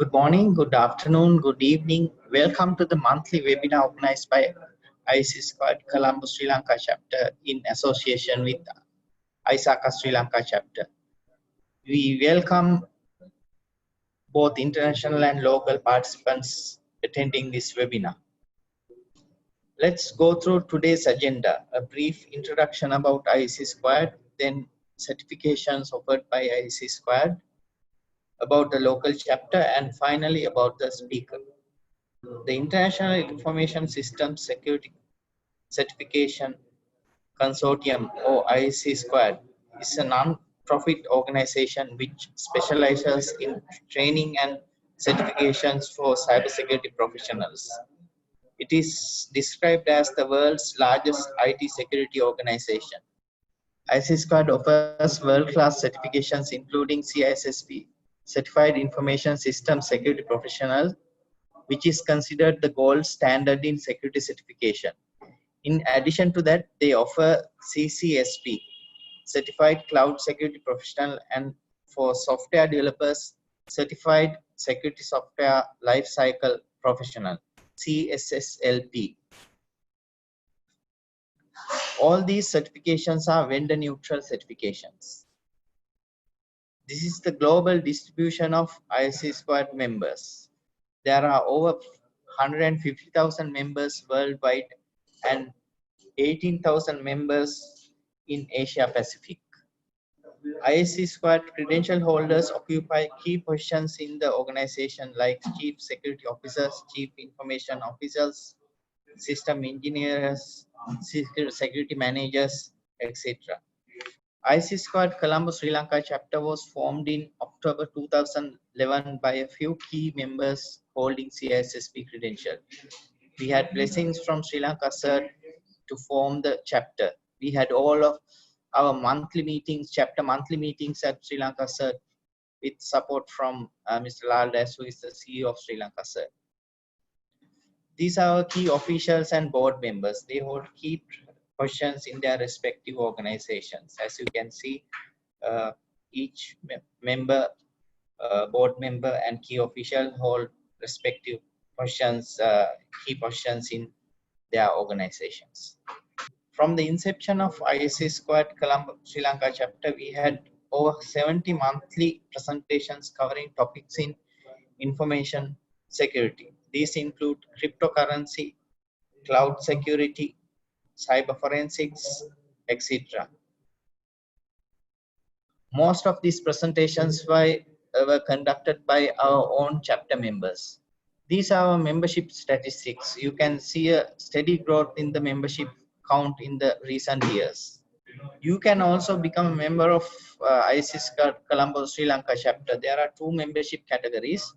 Good morning, good afternoon, good evening. Welcome to the monthly webinar organized by ISC2 Colombo Sri Lanka chapter in association with ISACA Sri Lanka chapter. We welcome both international and local participants attending this webinar. Let's go through today's agenda. A brief introduction about ISC2, then certifications offered by ISC2, about the local chapter, and finally about the speaker. The International Information Systems Security Certification Consortium, or ISC2, is a non-profit organization which specializes in training and certifications for cybersecurity professionals. It is described as the world's largest IT security organization. ISC2 offers world-class certifications including CISSP, Certified Information Systems Security Professional, which is considered the gold standard in security certification. In addition to that, they offer CCSP, Certified Cloud Security Professional, and for software developers, Certified Security Software Lifecycle Professional, CSSLP. All these certifications are vendor neutral certifications. This is the global distribution of ISC2 members. There are over 150,000 members worldwide and 18,000 members in Asia Pacific. ISC2 credential holders occupy key positions in the organization like Chief Security Officers, Chief Information Officers, System Engineers, Security Managers, etc. ISC2 Colombo Sri Lanka chapter was formed in October 2011 by a few key members holding CISSP credential. We had blessings from Sri Lanka CERT to form the chapter. We had all of our monthly meetings, chapter monthly meetings at Sri Lanka CERT with support from Mr. Lal Das, who is the CEO of Sri Lanka CERT. These are our key officials and board members. They hold key positions in their respective organizations. As you can see, each member, board member and key official hold respective positions, key positions in their organizations. From the inception of ISC2 Colombo Sri Lanka chapter, we had over 70 monthly presentations covering topics in information security. These include cryptocurrency, cloud security, cyber forensics, etc. Most of these presentations were conducted by our own chapter members. These are our membership statistics. You can see a steady growth in the membership count in the recent years. You can also become a member of ISC2 Colombo Sri Lanka chapter. There are two membership categories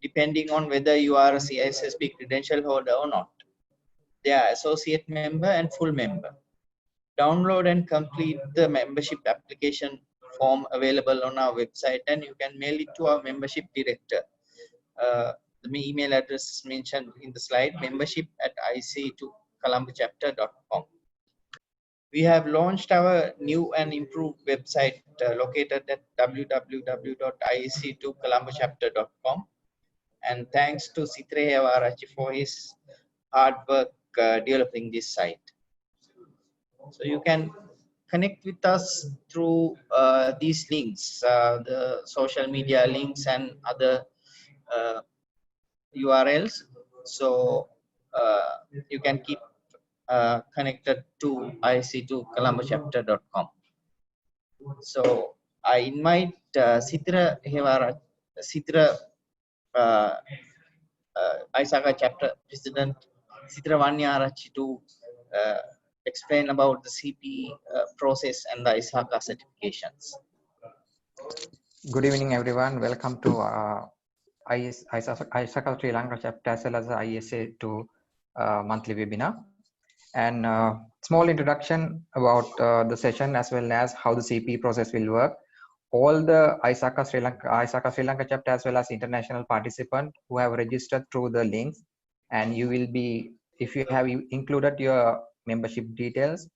depending on whether you are a CISSP credential holder or not. They are associate member and full member. Download and complete the membership application form available on our website, and you can mail it to our membership director. The email address is mentioned in the slide, membership@ISC2ColomboChapter.com. We have launched our new and improved website located at www.ISC2ColomboChapter.com. And thanks to Sithre Hevarachi for his hard work developing this site. So you can connect with us through these links, the social media links and other URLs. So you can keep connected to ISC2ColomboChapter.com. So I invite Sithra Hevara, ISACA chapter president Sithra Vanyarachi to explain about the CP process and the ISACA certifications. Good evening, everyone. Welcome to ISACA Sri Lanka chapter as well as the ISA2 monthly webinar. And small introduction about the session as well as how the CP process will work. All the ISACA Sri Lanka chapter as well as international participants who have registered through the links, and you will be, if you have included your membership details,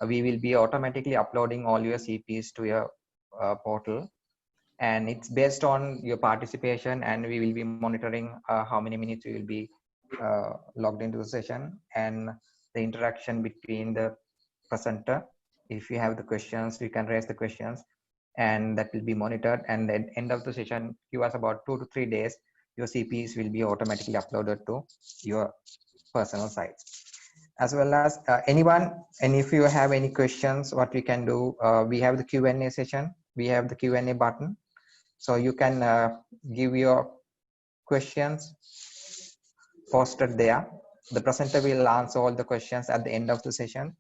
we will be automatically uploading all your CPs to your portal. and it's based on your participation, and we will be monitoring how many minutes you will be logged into the session, and the interaction between the presenter. If you have the questions, you can raise the questions, and that will be monitored. And at the end of the session, give us about 2 to 3 days, your CPs will be automatically uploaded to your personal sites. As well as anyone, and if you have any questions, what we can do, we have the Q&A session, we have the Q&A button, so you can give your questions posted there. The presenter will answer all the questions at the end of the session.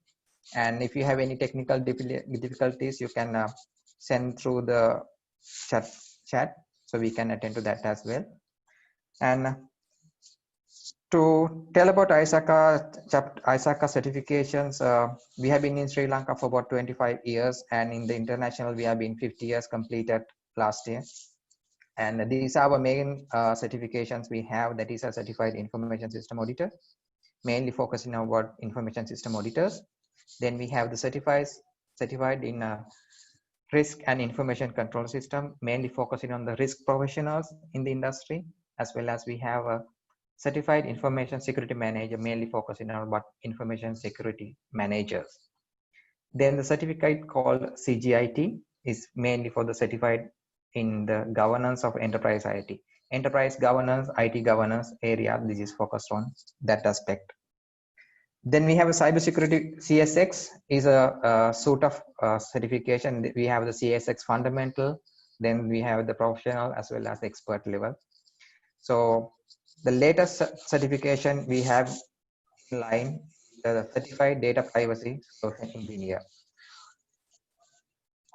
And if you have any technical difficulties, you can send through the chat, so we can attend to that as well. And to tell about ISACA certifications, we have been in Sri Lanka for about 25 years, and in the international, we have been 50 years completed last year. And these are our main certifications we have. That is a certified information system auditor, mainly focusing on what information system auditors. Then we have the certified in risk and information control system, mainly focusing on the risk professionals in the industry, as well as we have a certified information security manager, mainly focusing on what information security managers. Then the certificate called CGIT is mainly for the certified in the governance of enterprise IT. Enterprise governance, IT governance area, this is focused on that aspect. Then we have a cybersecurity. CSX is a suite of certification. We have the CSX fundamental, then we have the professional as well as the expert level. So the latest certification we have in line, the certified data privacy solution engineer.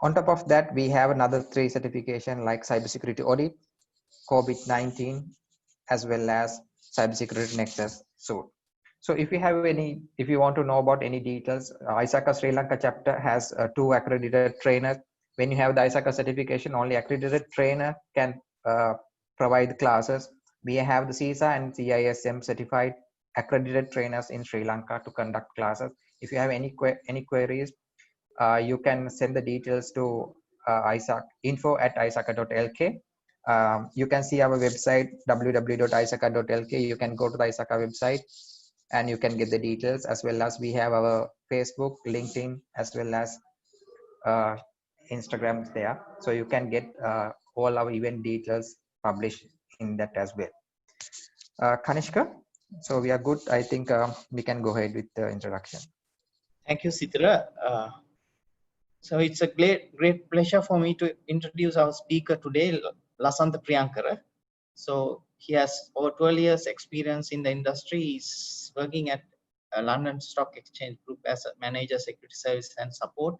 On top of that, we have another 3 certification like cybersecurity audit, COVID-19, as well as cybersecurity nexus suite. So if you have any, if you want to know about any details, ISACA Sri Lanka chapter has 2 accredited trainers. When you have the ISACA certification, only accredited trainer can provide the classes. We have the CISA and CISM certified accredited trainers in Sri Lanka to conduct classes. If you have any queries, you can send the details to info@isaca.lk. You can see our website www.isaca.lk. You can go to the ISACA website and you can get the details, as well as we have our Facebook, LinkedIn, as well as Instagram there. So you can get all our event details published in that as well. Kanishka, so we are good. I think we can go ahead with the introduction. Thank you, Sithira. So it's a great pleasure for me to introduce our speaker today, Lasantha Priyankara. So he has over 12 years experience in the industry. He's working at London Stock Exchange Group as a manager, security service and support.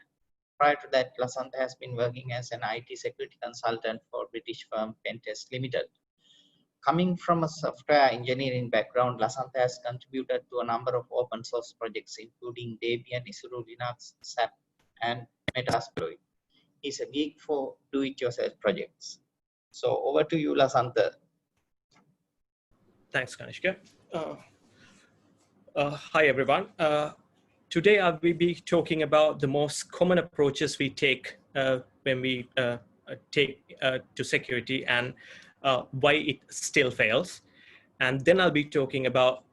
Prior to that, Lasantha has been working as an IT security consultant for British firm Pentest Limited. Coming from a software engineering background, Lasantha has contributed to a number of open source projects, including Debian, Isuru Linux, SAP, and Metasploit. He's a geek for do-it-yourself projects. So over to you, Lasantha. Thanks, Kanishka. Hi, everyone. Today I will be talking about the most common approaches we take when we take to security and why it still fails. And then I'll be talking about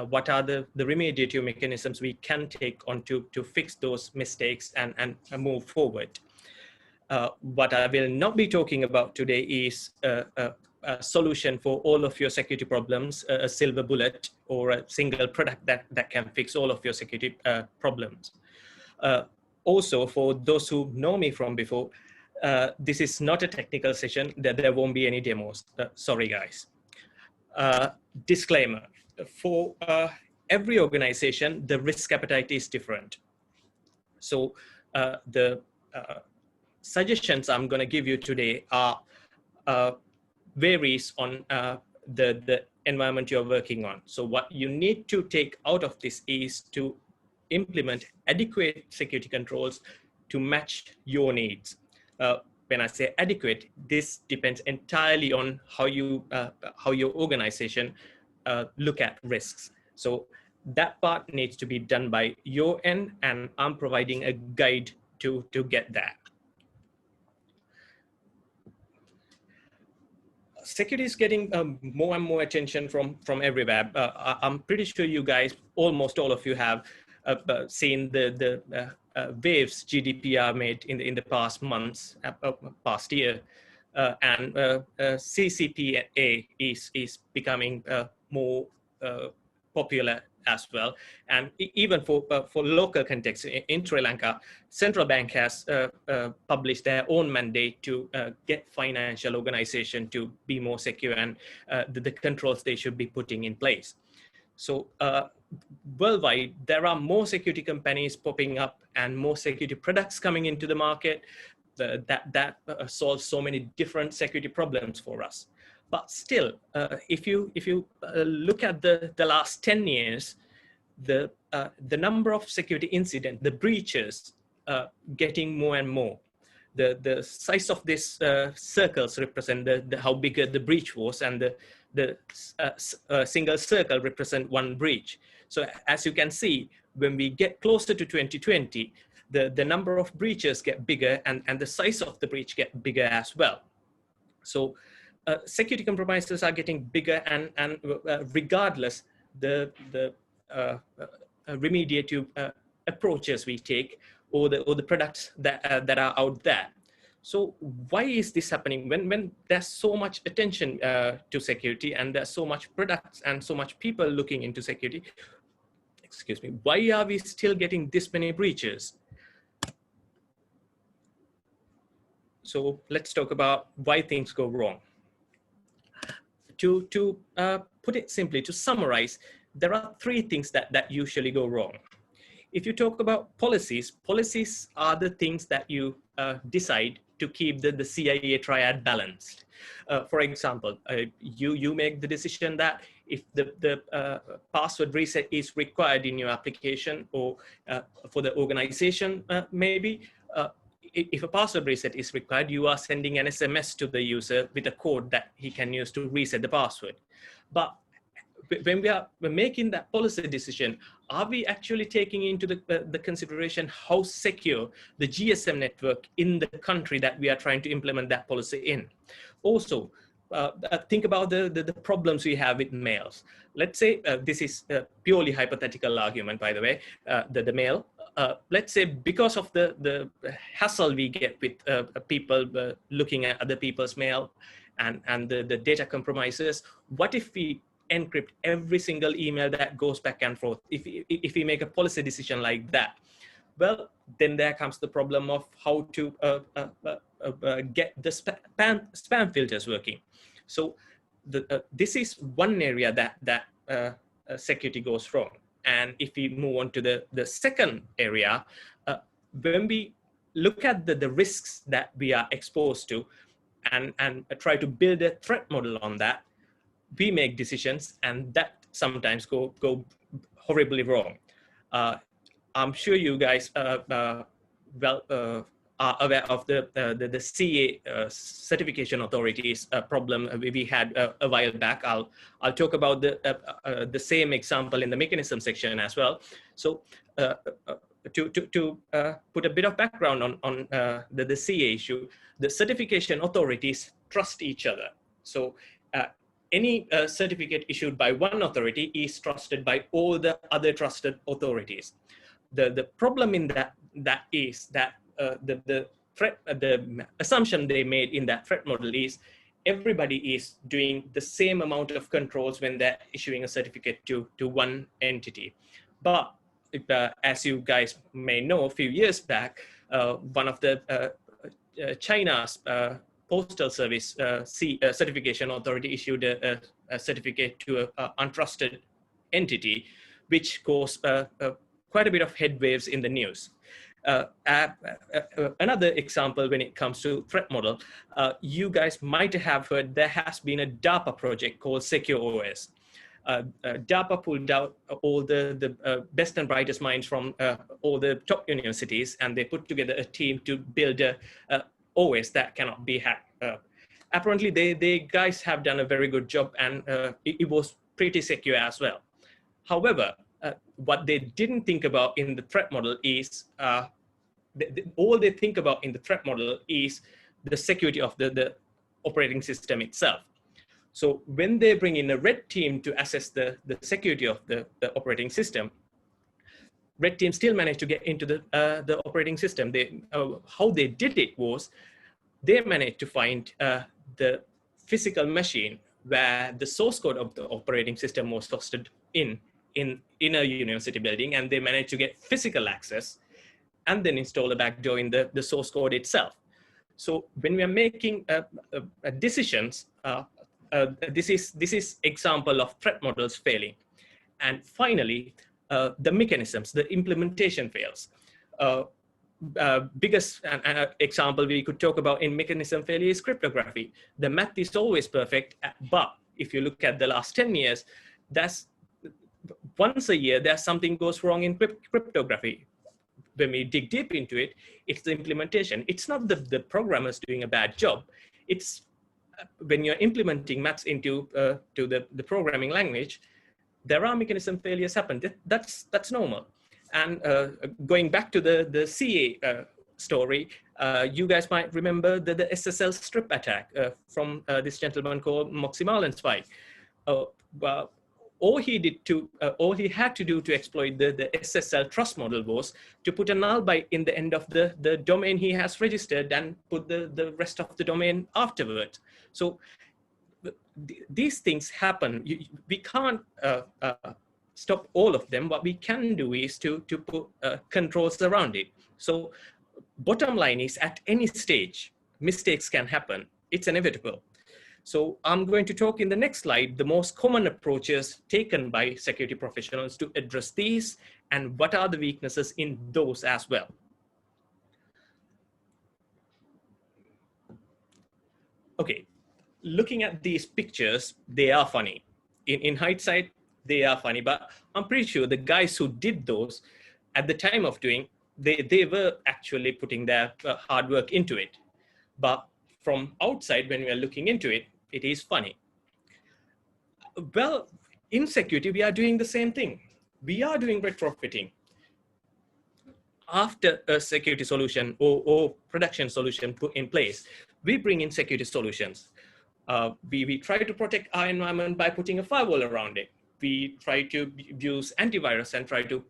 what are the remediative mechanisms we can take on to fix those mistakes and move forward. What I will not be talking about today is a solution for all of your security problems, a silver bullet or a single product that can fix all of your security problems. Also, for those who know me from before, this is not a technical session, that there won't be any demos. Sorry, guys. Disclaimer, for every organization, the risk appetite is different. So the suggestions I'm going to give you today are varies on the environment you're working on. So what you need to take out of this is to implement adequate security controls to match your needs. When I say adequate, this depends entirely on how your organization look at risks. So that part needs to be done by your end, and I'm providing a guide to get that. security is getting more and more attention from everywhere. I'm pretty sure you guys, almost all of you, have seen the waves GDPR made in the past months, past year, and CCPA is becoming more popular as well. And even for local context in Sri Lanka, Central Bank has published their own mandate to get financial organization to be more secure, and the controls they should be putting in place. So worldwide, there are more security companies popping up and more security products coming into the market that solve so many different security problems for us. But still, if you look at the last 10 years, the number of security incidents, the breaches, getting more and more. The size of these circles represent how big the breach was, and the single circle represent one breach. So as you can see, when we get closer to 2020, the number of breaches get bigger, and the size of the breach get bigger as well. So security compromises are getting bigger, and regardless, the remediative approaches we take, or the products that are out there. So why is this happening when there's so much attention to security, and there's so much products and so much people looking into security? Excuse me. Why are we still getting this many breaches? So let's talk about why things go wrong. To put it simply, to summarize, there are three things that usually go wrong. If you talk about policies are the things that you decide to keep the CIA triad balanced. For example, you make the decision that if the password reset is required in your application, or for the organization, maybe, if a password reset is required, you are sending an SMS to the user with a code that he can use to reset the password. But when we're making that policy decision, are we actually taking into the consideration how secure the GSM network in the country that we are trying to implement that policy in? Also, think about the problems we have with mails. Let's say this is a purely hypothetical argument, by the way, the mail. Let's say because of the hassle we get with people looking at other people's mail and the data compromises, what if we encrypt every single email that goes back and forth? If we make a policy decision like that, well, then there comes the problem of how to get the spam filters working. So this is one area that security goes wrong. And if we move on to the second area, when we look at the risks that we are exposed to, and try to build a threat model on that, we make decisions, and that sometimes go horribly wrong. I'm sure you guys are aware of the CA certification authorities problem we had a while back. I'll talk about the same example in the mechanism section as well. So to put a bit of background on the CA issue, the certification authorities trust each other. So any certificate issued by one authority is trusted by all the other trusted authorities. The problem in that is that the assumption they made in that threat model is everybody is doing the same amount of controls when they're issuing a certificate to one entity. But as you guys may know, a few years back, one of the China's postal service certification authority issued a certificate to an untrusted entity, which caused quite a bit of headwaves in the news. Another example when it comes to threat model, you guys might have heard there has been a DARPA project called Secure OS. DARPA pulled out all the best and brightest minds from all the top universities, and they put together a team to build a OS that cannot be hacked. Apparently, they guys have done a very good job, and it was pretty secure as well. However, what they didn't think about in the threat model is, all they think about in the threat model is the security of the operating system itself. So when they bring in a red team to assess the security of the operating system, red team still managed to get into the operating system. How they did it was they managed to find the physical machine where the source code of the operating system was hosted in a university building, and they managed to get physical access and then install a backdoor in the source code itself. So when we are making decisions, this is example of threat models failing. And finally, the mechanisms, the implementation fails. Biggest example we could talk about in mechanism failure is cryptography. The math is always perfect, but if you look at the last 10 years, that's once a year, there's something goes wrong in cryptography. When we dig deep into it, it's the implementation. It's not the programmers doing a bad job. It's when you're implementing maths into to the programming language, there are mechanism failures happen. That's normal. And going back to the CA story, you guys might remember the SSL strip attack from this gentleman called Moxie Marlinspike. Well, all he had to do to exploit the SSL trust model was to put a null byte in the end of the domain he has registered and put the rest of the domain afterwards. So these things happen. We can't stop all of them. What we can do is to put controls around it. So bottom line is, at any stage, mistakes can happen. It's inevitable. So I'm going to talk in the next slide, the most common approaches taken by security professionals to address these and what are the weaknesses in those as well. Okay, looking at these pictures, they are funny. In hindsight, they are funny, but I'm pretty sure the guys who did those at the time of doing, they were actually putting their hard work into it. But from outside, when we are looking into it, it is funny. Well, in security, we are doing the same thing. We are doing retrofitting. After a security solution or production solution put in place, we bring in security solutions. We try to protect our environment by putting a firewall around it. We try to use antivirus and try to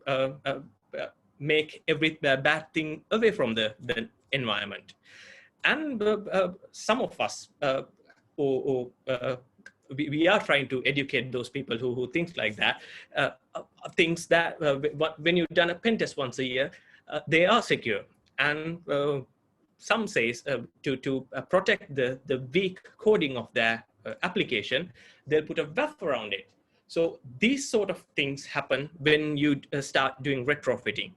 make every bad thing away from the environment. And some of us, we are trying to educate those people who think like that, things that when you've done a pen test once a year, they are secure. And some says to protect the weak coding of their application, they'll put a WAF around it. So these sort of things happen when you start doing retrofitting.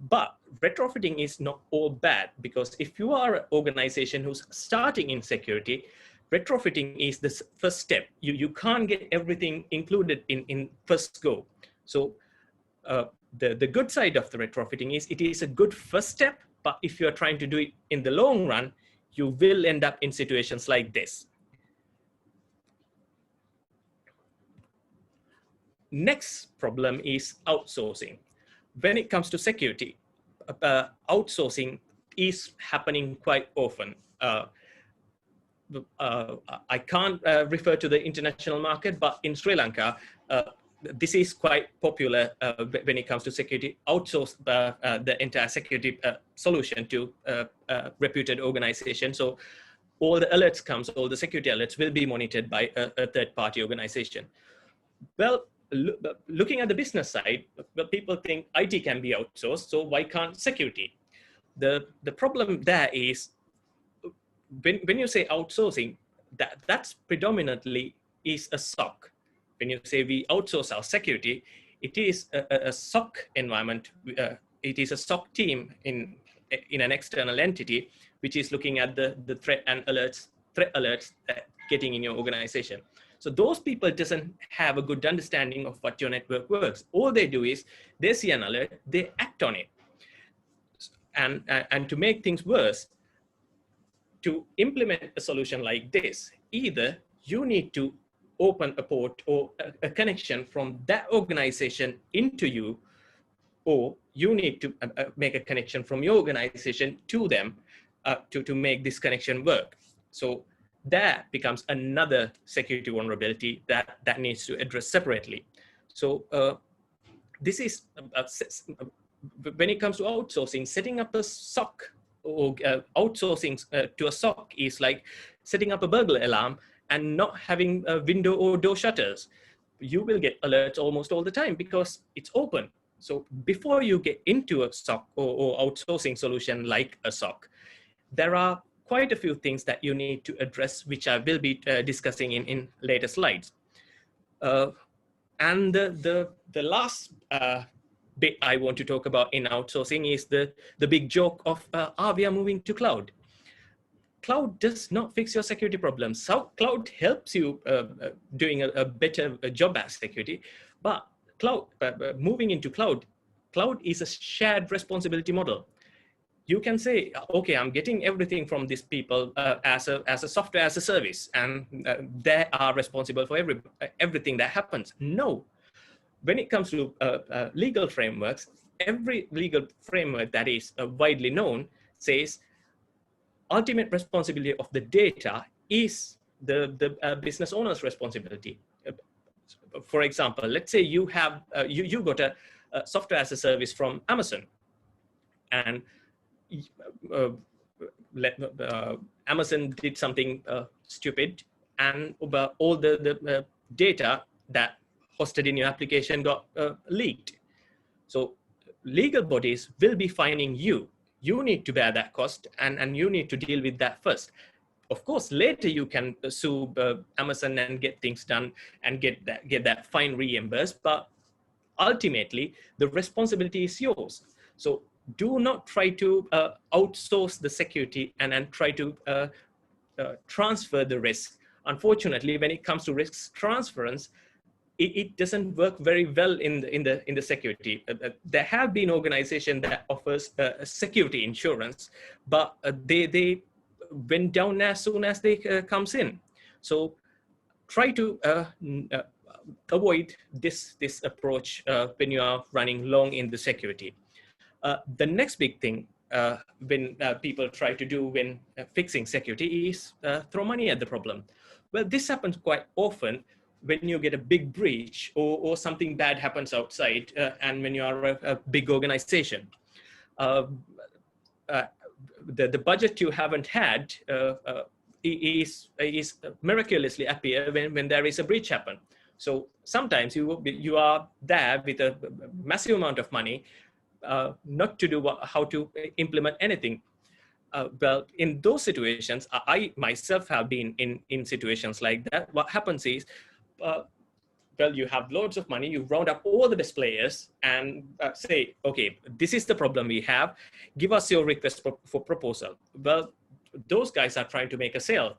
But retrofitting is not all bad, because if you are an organization who's starting in security, retrofitting is the first step. You can't get everything included in first go. So the good side of the retrofitting is it is a good first step, but if you're trying to do it in the long run, you will end up in situations like this. Next problem is outsourcing. When it comes to security, outsourcing is happening quite often. I can't refer to the international market, but in Sri Lanka, this is quite popular when it comes to security. Outsource the entire security solution to a reputed organization. So all the alerts comes, all the security alerts will be monitored by a third-party organization. Well, looking at the business side, well, people think IT can be outsourced, so why can't security? The problem there is when you say outsourcing, that's predominantly is a SOC. When you say we outsource our security, it is a SOC environment. It is a SOC team in an external entity, which is looking at the threat alerts getting in your organization. So those people doesn't have a good understanding of what your network works. All they do is they see an alert, they act on it. And to make things worse, to implement a solution like this, either you need to open a port or a connection from that organization into you, or you need to make a connection from your organization to them to make this connection work. So that becomes another security vulnerability that needs to address separately. So this is when it comes to outsourcing, setting up a SOC or outsourcing to a SOC is like setting up a burglar alarm and not having a window or door shutters. You will get alerts almost all the time because it's open. So before you get into a SOC or outsourcing solution like a SOC, there are quite a few things that you need to address, which I will be discussing in later slides. And the last bit I want to talk about in outsourcing is the big joke of, we are moving to cloud. Cloud does not fix your security problems. So cloud helps you doing a better job at security, but cloud moving into cloud is a shared responsibility model. You can say, okay, I'm getting everything from these people as a software as a service, and they are responsible for everything that happens. No, when it comes to legal frameworks, every legal framework that is widely known says ultimate responsibility of the data is the business owner's responsibility. For example, let's say you have you got a software as a service from Amazon, and Amazon did something stupid, and all the data that hosted in your application got leaked. So legal bodies will be fining you. You need to bear that cost, and you need to deal with that first. Of course, later you can sue Amazon and get things done and get that fine reimbursed, but ultimately the responsibility is yours. So do not try to outsource the security and try to transfer the risk. Unfortunately, when it comes to risk transference, it doesn't work very well in the security. There have been organizations that offers security insurance, but they went down as soon as they comes in. So try to avoid this approach when you are running long in the security. The next big thing when people try to do when fixing security is throw money at the problem. Well, this happens quite often when you get a big breach or something bad happens outside, and when you are a big organization. The budget you haven't had is miraculously appear when there is a breach happen. So sometimes you are there with a massive amount of money, not to do how to implement anything. Well, in those situations, I myself have been in situations like that. What happens is, well, you have loads of money, you round up all the best players and say, okay, this is the problem we have. Give us your request for proposal. Well, those guys are trying to make a sale.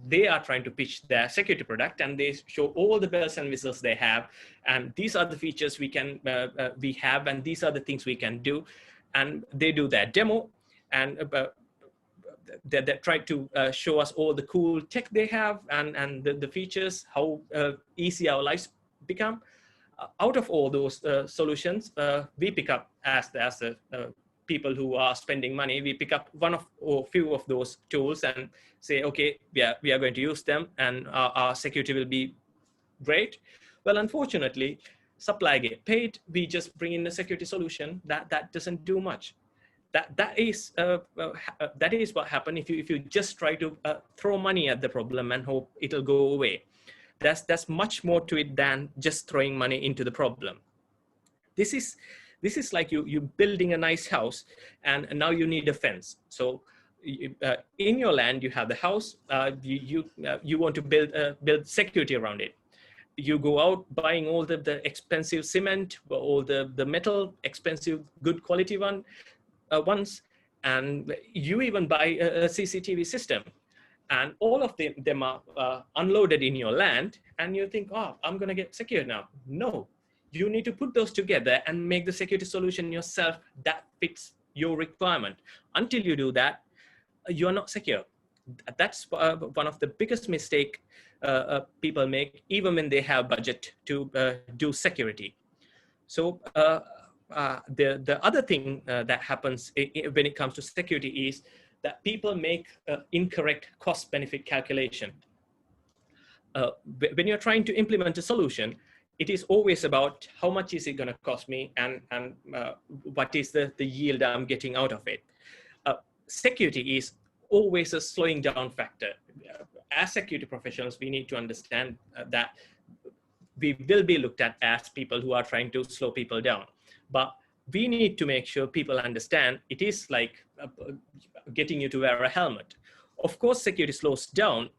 They are trying to pitch their security product, and they show all the bells and whistles they have. And these are the features we have, and these are the things we can do. And they do their demo, and they try to show us all the cool tech they have and the features, how easy our lives become. Out of all those solutions, we pick up as the people who are spending money, we pick up one of or few of those tools and say, okay, we are going to use them, and our security will be great. Well, unfortunately, supply get paid. We just bring in a security solution that doesn't do much. That is what happens if you just try to throw money at the problem and hope it'll go away. That's much more to it than just throwing money into the problem. This is like you building a nice house, and now you need a fence. So in your land you have the house. You want to build security around it. You go out buying all the expensive cement, all the metal, expensive good quality ones, and you even buy a CCTV system, and all of them are unloaded in your land, and you think, oh, I'm going to get secure now. No, you need to put those together and make the security solution yourself that fits your requirement. Until you do that, you're not secure. That's one of the biggest mistakes people make, even when they have budget to do security. So the other thing that happens when it comes to security is that people make incorrect cost-benefit calculation. When you're trying to implement a solution, it is always about how much is it going to cost me and what is the yield I'm getting out of it. Security is always a slowing down factor. As security professionals, we need to understand that we will be looked at as people who are trying to slow people down. But we need to make sure people understand it is like getting you to wear a helmet. Of course, security slows down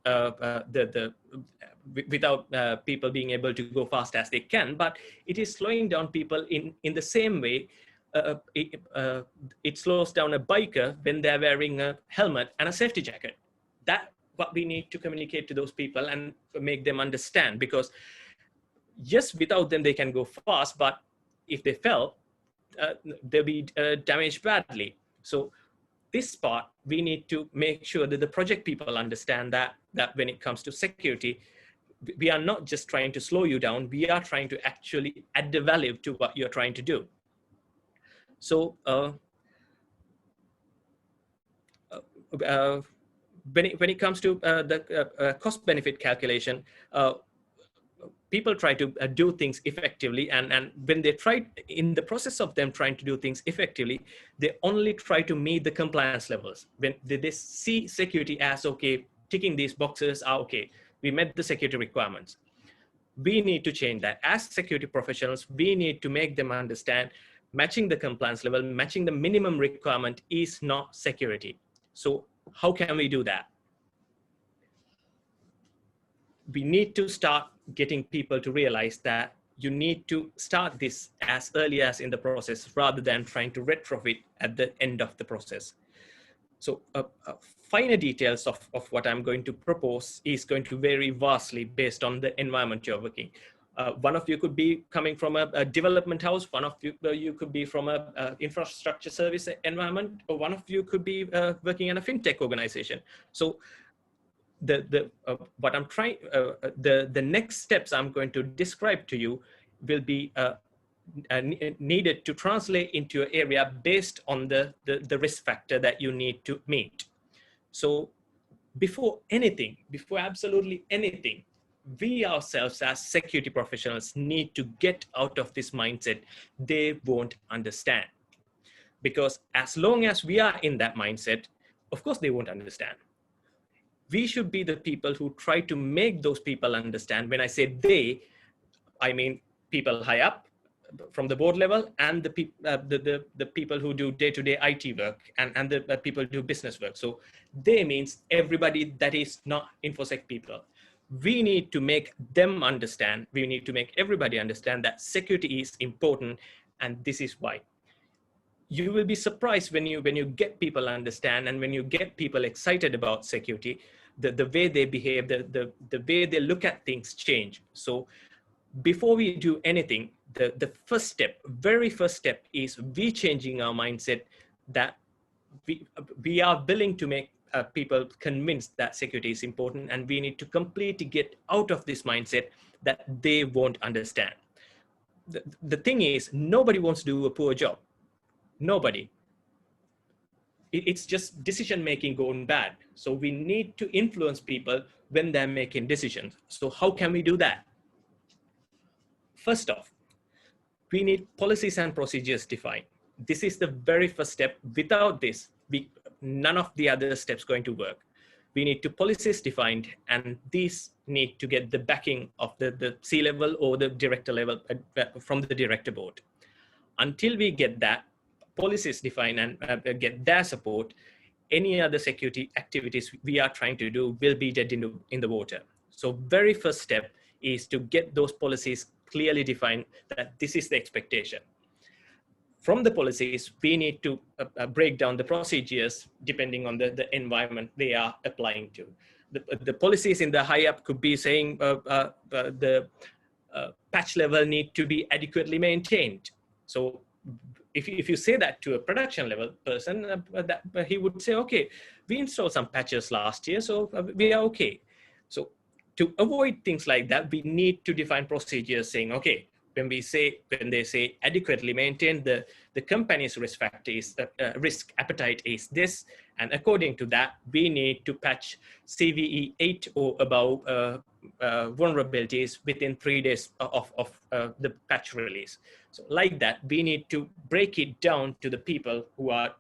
without people being able to go fast as they can, but it is slowing down people in the same way it slows down a biker when they're wearing a helmet and a safety jacket. That's what we need to communicate to those people and make them understand, because yes, without them they can go fast, but if they fell, they'll be damaged badly. So this part, we need to make sure that the project people understand that when it comes to security, we are not just trying to slow you down, we are trying to actually add the value to what you're trying to do. So when it comes to the cost-benefit calculation, people try to do things effectively, and when they try, in the process of them trying to do things effectively, they only try to meet the compliance levels. When they see security as, okay, ticking these boxes are okay, we met the security requirements. We need to change that. As security professionals, we need to make them understand matching the compliance level, matching the minimum requirement is not security. So how can we do that? We need to start getting people to realize that you need to start this as early as in the process rather than trying to retrofit at the end of the process. So finer details of what I'm going to propose is going to vary vastly based on the environment you're working. One of you could be coming from a development house, one of you could be from a infrastructure service environment, or one of you could be working in a fintech organization. So what I'm trying, the next steps I'm going to describe to you will be needed to translate into an area based on the risk factor that you need to meet. So before absolutely anything, we ourselves as security professionals need to get out of this mindset they won't understand. Because as long as we are in that mindset, of course they won't understand. We should be the people who try to make those people understand. When I say they, I mean people high up from the board level and the people who do day-to-day IT work and the people who do business work. So they means everybody that is not InfoSec people. We need to make them understand, we need to make everybody understand that security is important, and this is why. You will be surprised when you get people understand and when you get people excited about security, the way they behave, the way they look at things change. So before we do anything, the first step, very first step is we changing our mindset that we are willing to make people convinced that security is important, and we need to completely get out of this mindset that they won't understand. The thing is, nobody wants to do a poor job. Nobody. It's just decision-making going bad. So we need to influence people when they're making decisions. So how can we do that? First off, we need policies and procedures defined. This is the very first step. Without this, none of the other steps going to work. We need to policies defined, and these need to get the backing of the C-level or the director level from the director board. Until we get that policies defined and get their support, any other security activities we are trying to do will be dead in the water. So very first step is to get those policies clearly defined that this is the expectation. From the policies, we need to break down the procedures depending on the environment they are applying to. The policies in the high up could be saying the patch level need to be adequately maintained. So if you say that to a production level person, he would say, okay, we installed some patches last year, so we are okay. So to avoid things like that, we need to define procedures saying, okay, when they say adequately maintained, the company's risk factor is risk appetite is this, and according to that, we need to patch CVE 8 or above vulnerabilities within 3 days of the patch release. So like that, we need to break it down to the people who are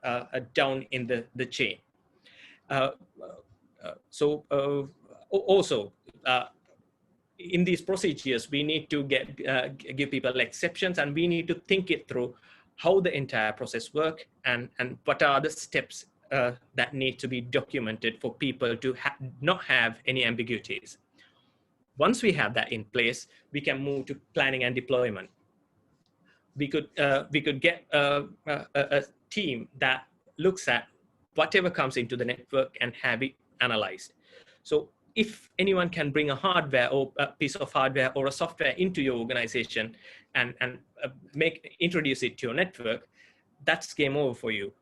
down in the chain. Also, in these procedures, we need to give people exceptions, and we need to think it through how the entire process works and what are the steps that need to be documented for people to not have any ambiguities. Once we have that in place, we can move to planning and deployment. We could get a team that looks at whatever comes into the network and have it analyzed. So if anyone can bring a hardware or a piece of hardware or a software into your organization and introduce it to your network, that's game over for you.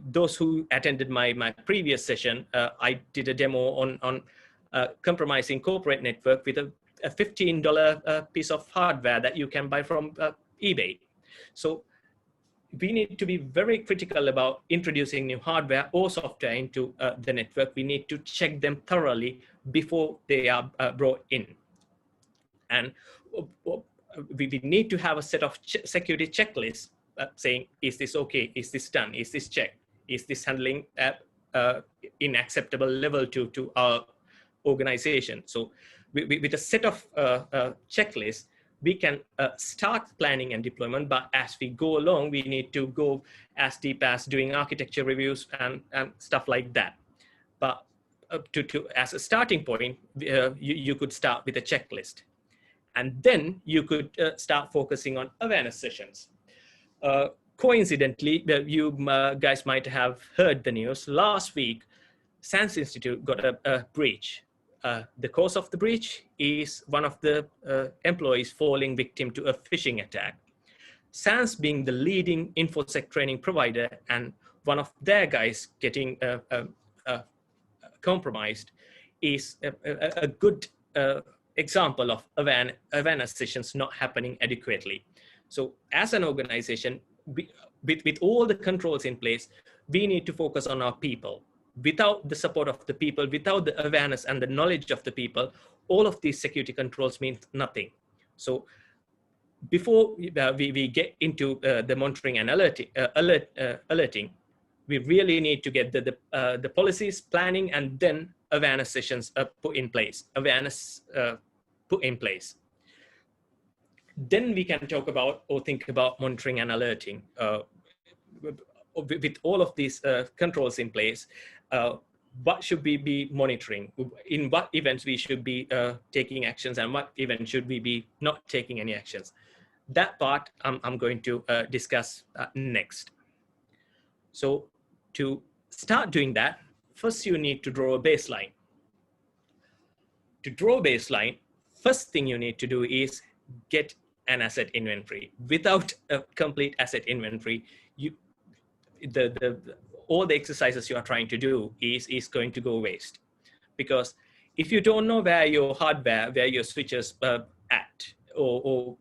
Those who attended my previous session, I did a demo on compromising corporate network with a $15 piece of hardware that you can buy from eBay. So we need to be very critical about introducing new hardware or software into the network. We need to check them thoroughly before they are brought in. And we need to have a set of security checklists saying, is this okay? Is this done? Is this checked? Is this handling in acceptable level to our organization? So with a set of checklists, we can start planning and deployment, but as we go along, we need to go as deep as doing architecture reviews and stuff like that. But as a starting point, you could start with a checklist. And then you could start focusing on awareness sessions. Coincidentally, you guys might have heard the news. Last week, SANS Institute got a breach. The cause of the breach is one of the employees falling victim to a phishing attack. SANS being the leading InfoSec training provider and one of their guys getting compromised is a good example of awareness sessions not happening adequately. So as an organization, with all the controls in place, we need to focus on our people. Without the support of the people, without the awareness and the knowledge of the people, all of these security controls mean nothing. So before we get into the monitoring and alerting, we really need to get the policies, planning, and then awareness sessions put in place, Then we can talk about or think about monitoring and alerting. With all of these controls in place, what should we be monitoring? In what events we should be taking actions, and what events should we be not taking any actions? That part I'm going to discuss next. So to start doing that, first you need to draw a baseline. To draw a baseline, first thing you need to do is get an asset inventory. Without a complete asset inventory, all the exercises you are trying to do is going to go waste. Because if you don't know where your hardware, where your switches at, or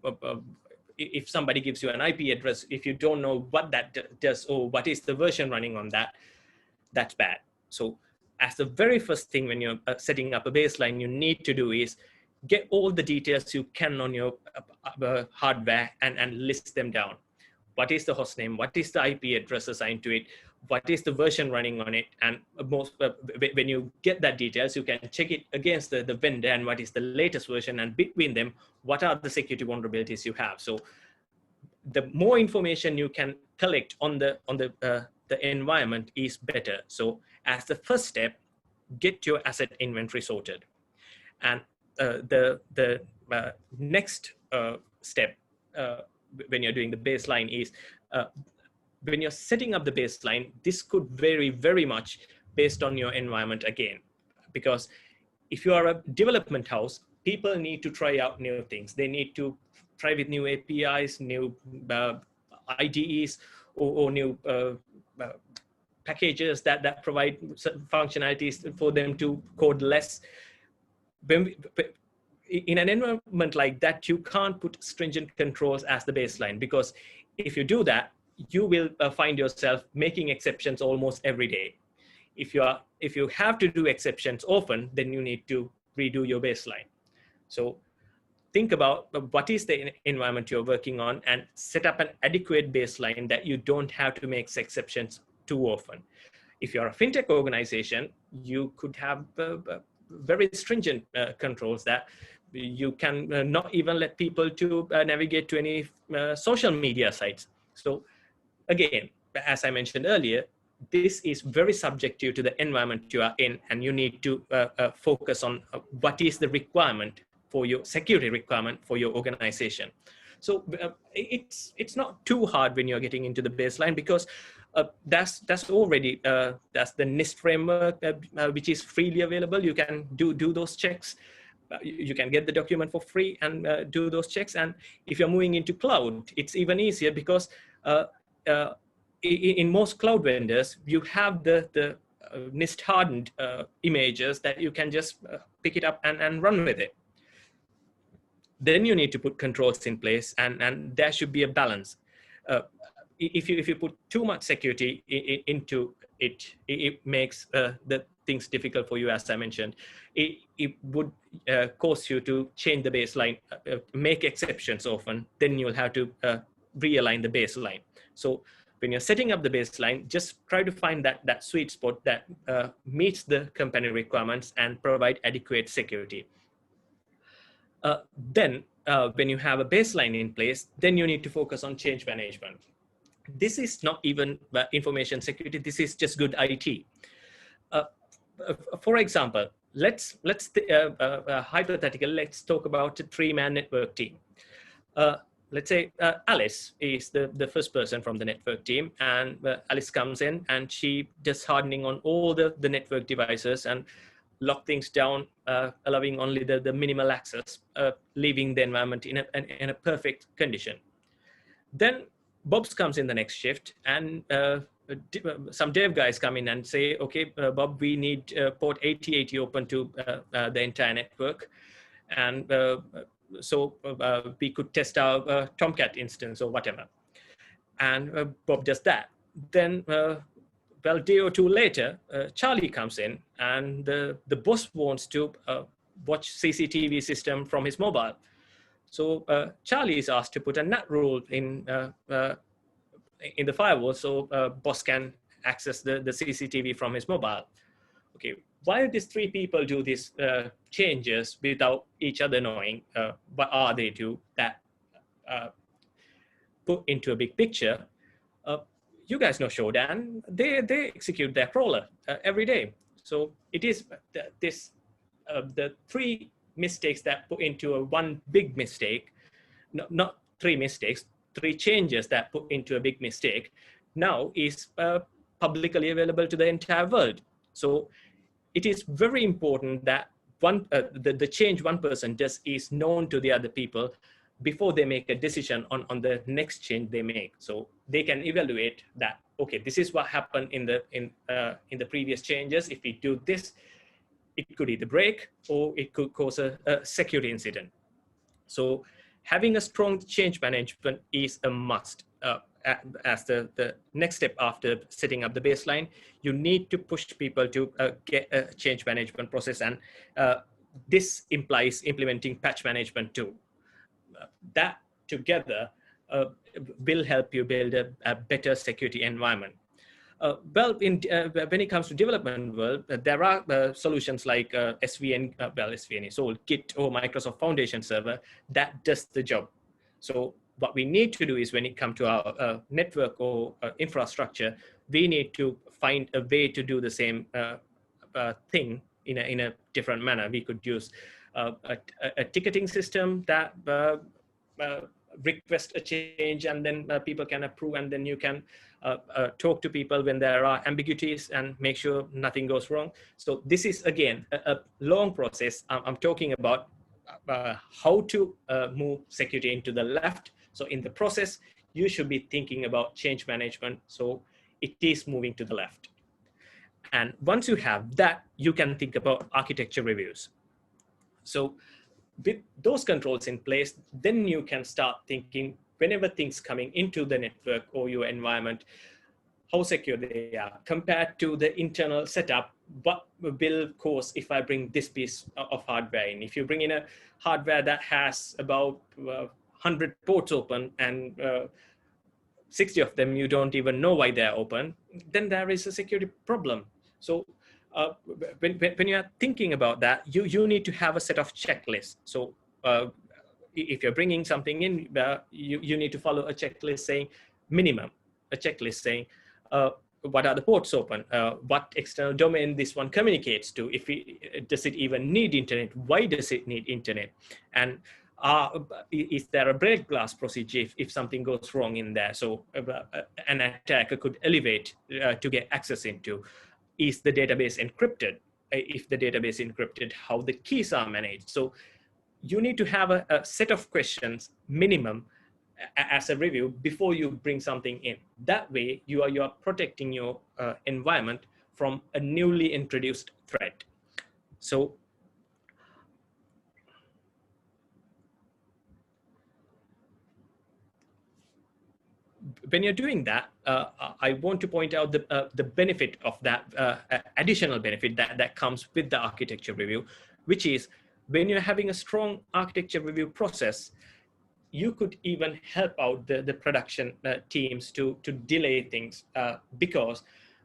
if somebody gives you an IP address, if you don't know what that does or what is the version running on that, that's bad. So as the very first thing when you're setting up a baseline, you need to do is get all the details you can on your hardware and list them down. What is the host name? What is the IP address assigned to it? What is the version running on it? And when you get that details, you can check it against the vendor and what is the latest version, and between them, what are the security vulnerabilities you have. So the more information you can collect on the environment is better. So as the first step, get your asset inventory sorted. And the next step when you're doing the baseline is when you're setting up the baseline, this could vary very much based on your environment again. Because if you are a development house, people need to try out new things. They need to try with new APIs, new IDEs, or new packages that provide functionalities for them to code less. in an environment like that, you can't put stringent controls as the baseline, because if you do that, you will find yourself making exceptions almost every day. If you have to do exceptions often, then you need to redo your baseline. So think about what is the environment you're working on and set up an adequate baseline that you don't have to make exceptions too often. If you're a fintech organization, you could have very stringent controls that you can not even let people to navigate to any social media sites. So again, as I mentioned earlier, this is very subjective to the environment you are in, and you need to focus on what is the requirement for your security requirement for your organization. So it's not too hard when you're getting into the baseline, because that's already that's the NIST framework which is freely available. You can do those checks. You can get the document for free and do those checks. And if you're moving into cloud, it's even easier, because in most cloud vendors, you have the NIST hardened images that you can just pick it up and run with it. Then you need to put controls in place, and there should be a balance. If you put too much security into it, it makes the things difficult for you, as I mentioned. It would cause you to change the baseline, make exceptions often, then you'll have to realign the baseline. So when you're setting up the baseline, just try to find that sweet spot that meets the company requirements and provide adequate security. Then when you have a baseline in place, then you need to focus on change management. This is not even information security. This is just good IT. For example, let's hypothetical. Let's talk about a 3-man network team. Let's say Alice is the first person from the network team, and Alice comes in and she does hardening on all the network devices and lock things down, allowing only the minimal access, leaving the environment in a perfect condition. Then Bob's comes in the next shift, and some dev guys come in and say, okay, Bob, we need port 8080 open to the entire network. And so we could test our Tomcat instance or whatever. And Bob does that. Then, well, a day or two later, Charlie comes in, and the boss wants to watch CCTV system from his mobile. So Charlie is asked to put a NAT rule in the firewall, so boss can access the CCTV from his mobile. Okay, why do these 3 people do these changes without each other knowing? What are they do that put into a big picture? You guys know Shodan. They execute their crawler every day. So it is the 3 mistakes that put into a one big mistake, not 3 mistakes, 3 changes that put into a big mistake, now is publicly available to the entire world. So it is very important that the change one person does is known to the other people before they make a decision on the next change they make. So they can evaluate that, okay, this is what happened in the previous changes. If we do this, it could either break or it could cause a security incident. So having a strong change management is a must. As the next step after setting up the baseline, you need to push people to get a change management process, and this implies implementing patch management too. That together will help you build a better security environment. Well, when it comes to development world, there are solutions like SVN, SVN is old, Git or Microsoft Foundation Server that does the job. So what we need to do is, when it comes to our network or infrastructure, we need to find a way to do the same thing in a different manner. We could use a ticketing system that request a change, and then people can approve, and then you can talk to people when there are ambiguities and make sure nothing goes wrong. So this is, again, a long process. I'm talking about how to move security into the left. So in the process, you should be thinking about change management, so it is moving to the left. And once you have that, you can think about architecture reviews. So with those controls in place, then you can start thinking whenever things coming into the network or your environment, how secure they are compared to the internal setup. What will cause if I bring this piece of hardware in? If you bring in a hardware that has about 100 ports open and 60 of them you don't even know why they're open, then there is a security problem. So when you are thinking about that, you need to have a set of checklists. So if you're bringing something in, you need to follow a checklist saying minimum, a checklist saying what are the ports open, what external domain this one communicates to, does it even need internet, why does it need internet, and is there a break glass procedure if something goes wrong in there? So an attacker could elevate to get access into. Is the database encrypted? If the database is encrypted, how the keys are managed? So you need to have a set of questions minimum as a review before you bring something in. That way you are protecting your environment from a newly introduced threat. So when you're doing that, I want to point out the benefit of that additional benefit that comes with the architecture review, which is when you're having a strong architecture review process, you could even help out the production teams to delay things because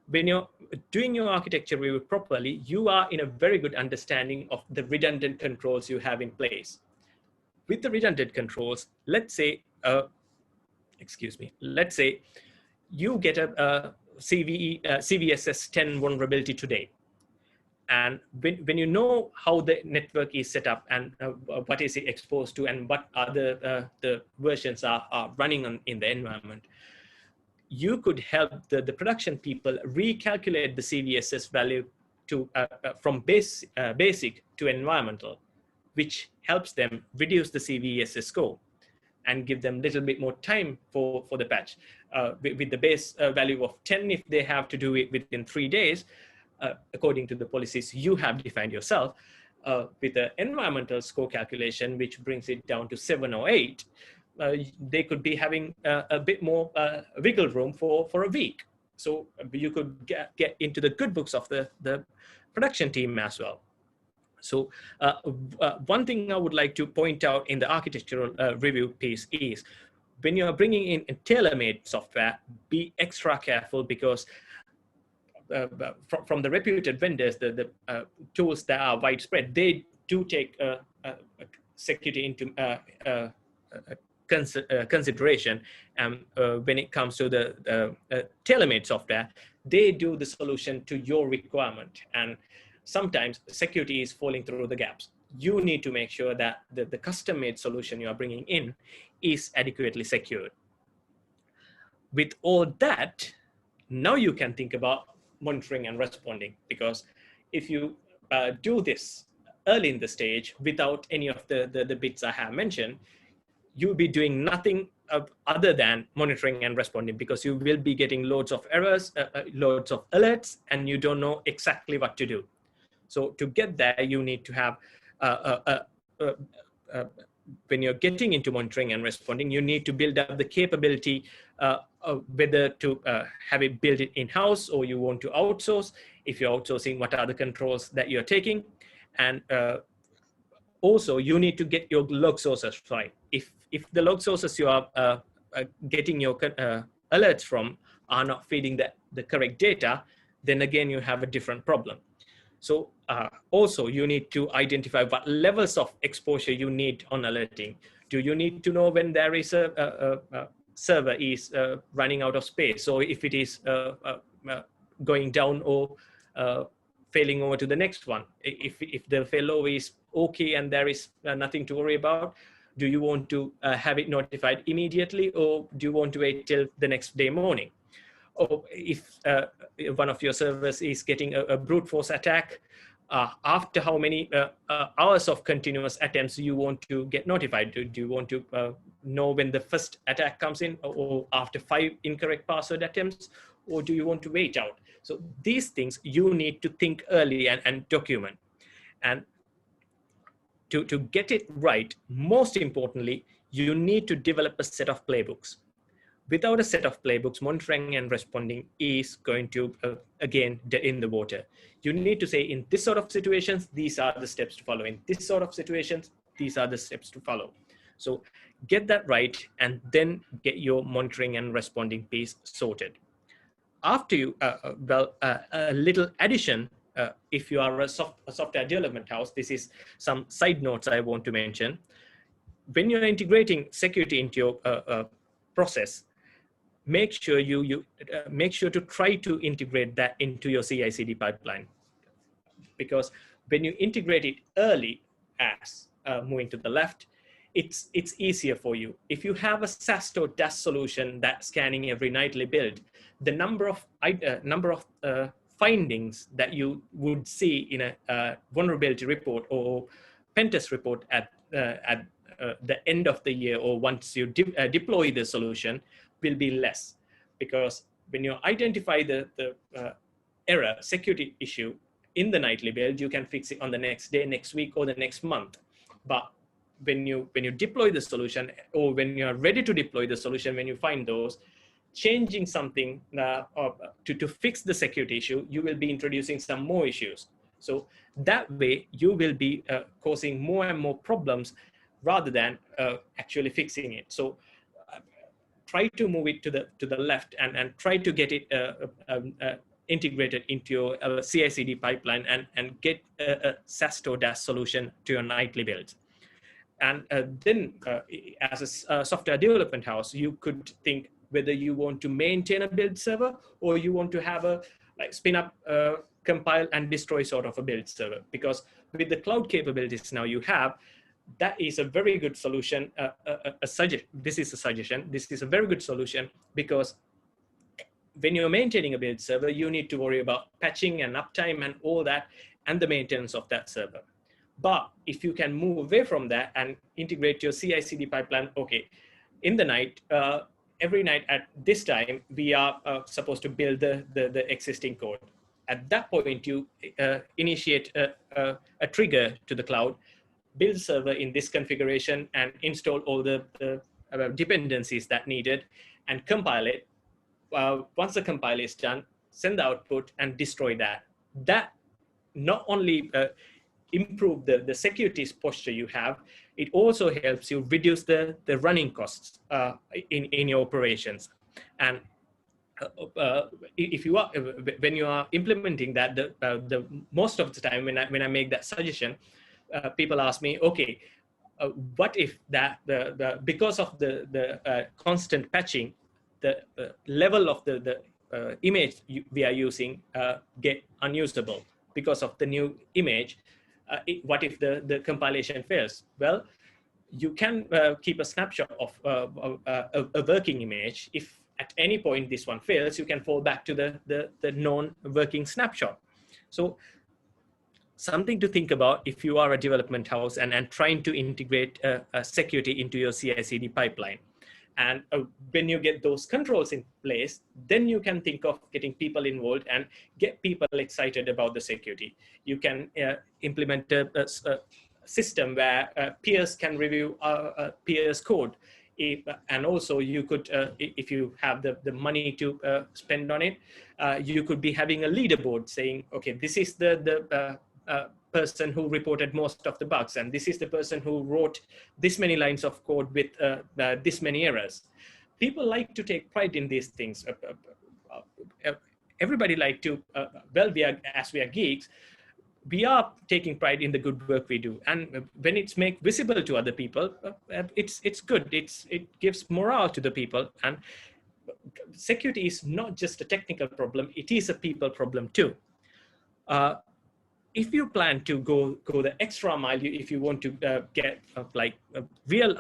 when you're doing your architecture review properly, you are in a very good understanding of the redundant controls you have in place. With the redundant controls, let's say, let's say you get a CVSS 10 vulnerability today. And when you know how the network is set up and what is it exposed to and what other the versions are running in the environment, you could help the production people recalculate the CVSS value to from basic to environmental, which helps them reduce the CVSS score and give them a little bit more time for the patch. With the base value of 10, if they have to do it within 3 days, according to the policies you have defined yourself, with the environmental score calculation, which brings it down to 7 or 8, they could be having a bit more wiggle room for a week. So you could get into the good books of the production team as well. So one thing I would like to point out in the architectural review piece is when you're bringing in tailor-made software, be extra careful because from the reputed vendors, the tools that are widespread, they do take security into consideration. And when it comes to the tailor-made software, they do the solution to your requirement. And sometimes security is falling through the gaps. You need to make sure that the custom-made solution you are bringing in is adequately secured. With all that, now you can think about monitoring and responding, because if you do this early in the stage without any of the bits I have mentioned, you'll be doing nothing other than monitoring and responding, because you will be getting loads of errors, loads of alerts, and you don't know exactly what to do. So to get there, you need to have, when you're getting into monitoring and responding, you need to build up the capability, whether to have it built it in-house or you want to outsource. If you're outsourcing, what are the controls that you're taking? And also, you need to get your log sources right. If the log sources you are getting your alerts from are not feeding the correct data, then again, you have a different problem. So also, you need to identify what levels of exposure you need on alerting. Do you need to know when there is a server is running out of space, or if it is going down or failing over to the next one? If the failover is okay and there is nothing to worry about, do you want to have it notified immediately, or do you want to wait till the next day morning? Or if one of your servers is getting a brute force attack, after how many hours of continuous attempts you want to get notified? Do you want to know when the first attack comes in, or after 5 incorrect password attempts, or do you want to wait out? So these things you need to think early and document. And to get it right, most importantly, you need to develop a set of playbooks. Without a set of playbooks, monitoring and responding is going to, again, dead in the water. You need to say, in this sort of situations, these are the steps to follow. In this sort of situations, these are the steps to follow. So get that right, and then get your monitoring and responding piece sorted. After you, a little addition, if you are a software development house, this is some side notes I want to mention. When you're integrating security into your process, make sure make sure to try to integrate that into your CI/CD pipeline, because when you integrate it early, as moving to the left, it's easier for you. If you have a SAST or DAS solution that's scanning every nightly build, the number of findings that you would see in a vulnerability report or pen test report at the end of the year, or once you deploy the solution, will be less, because when you identify the error, security issue in the nightly build, you can fix it on the next day, next week, or the next month. But when you deploy the solution, or when you are ready to deploy the solution, when you find those, changing something to fix the security issue, you will be introducing some more issues. So that way you will be causing more and more problems rather than actually fixing it. So try to move it to the left, and try to get it integrated into your CI/CD pipeline, and get a SAST or DAS solution to your nightly builds. And then as a software development house, you could think whether you want to maintain a build server, or you want to have a spin up, compile and destroy sort of a build server. Because with the cloud capabilities now you have, that is a very good solution. This is a suggestion. This is a very good solution, because when you're maintaining a build server, you need to worry about patching and uptime and all that, and the maintenance of that server. But if you can move away from that and integrate your CI/CD pipeline, okay, in the night, every night at this time, we are supposed to build the existing code. At that point, you initiate a trigger to the cloud, build server in this configuration, and install all the dependencies that needed, and compile it. Once the compile is done, send the output and destroy that. That not only improve the security posture you have, it also helps you reduce the running costs in your operations. And if you are, when you are implementing that, the most of the time when I make that suggestion, people ask me, okay, what if that because of the constant patching, the level of the image we are using get unusable because of the new image? What if the compilation fails? Well, you can keep a snapshot of a working image. If at any point this one fails, you can fall back to the non-working snapshot. So something to think about if you are a development house and trying to integrate security into your CI/CD pipeline. And when you get those controls in place, then you can think of getting people involved and get people excited about the security. You can implement a system where peers can review peers' code. And also you could, if you have the money to spend on it, you could be having a leaderboard saying, okay, this is the person who reported most of the bugs, and this is the person who wrote this many lines of code with this many errors. People like to take pride in these things. Everybody like to, well, as we are geeks, we are taking pride in the good work we do, and when it's made visible to other people, it's good. It gives morale to the people. And security is not just a technical problem; it is a people problem too. If you plan to go the extra mile, if you want to get like a real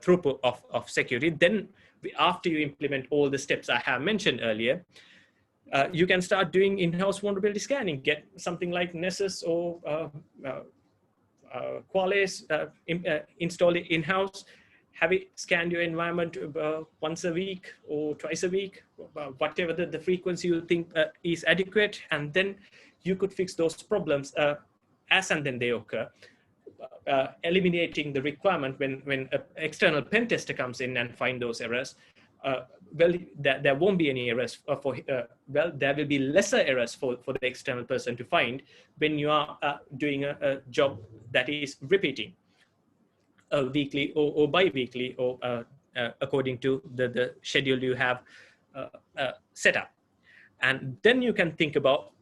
throughput of security, then after you implement all the steps I have mentioned earlier, you can start doing in-house vulnerability scanning. Get something like Nessus or Qualys, install it in-house, have it scan your environment once a week or twice a week, whatever the frequency you think is adequate, and then you could fix those problems as and then they occur. eliminating the requirement when an external pen tester comes in and find those errors, well, there won't be any errors well, there will be lesser errors for the external person to find when you are doing a job that is repeating weekly or bi-weekly or according to the schedule you have set up. And then you can think about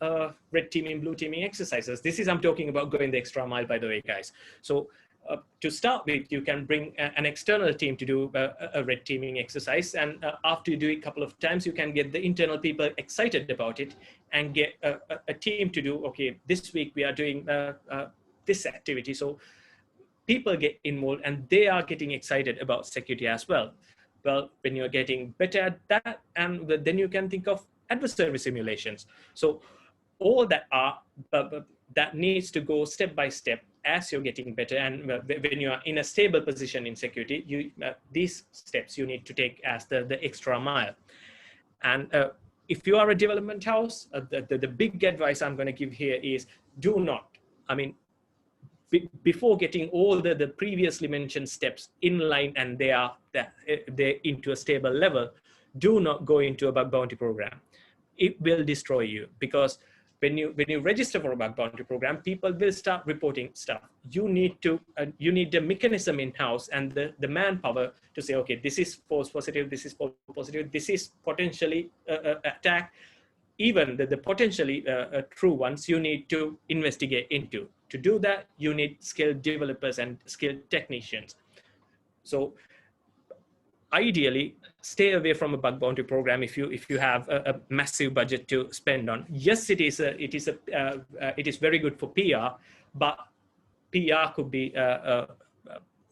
red teaming, blue teaming exercises. I'm talking about going the extra mile, by the way, guys. So to start with, you can bring an external team to do a red teaming exercise. And after you do it a couple of times, you can get the internal people excited about it and get a team to do, okay, this week we are doing this activity. So people get involved and they are getting excited about security as well. Well, when you're getting better at that, and then you can think of adversary simulations. So all that that needs to go step by step as you're getting better. And when you are in a stable position in security, these steps you need to take as the extra mile. And if you are a development house, the big advice I'm going to give here is do not, before getting all the previously mentioned steps in line and they're into a stable level, do not go into a bug bounty program. It will destroy you, because when you register for a bug bounty program, people will start reporting stuff. You need the mechanism in house and the manpower to say, okay, this is false positive, this is false positive, this is potentially attack. Even the potentially true ones you need to investigate into. To do that, you need skilled developers and skilled technicians. So ideally, stay away from a bug bounty program if you have a massive budget to spend on. Yes, it is very good for PR, but PR could be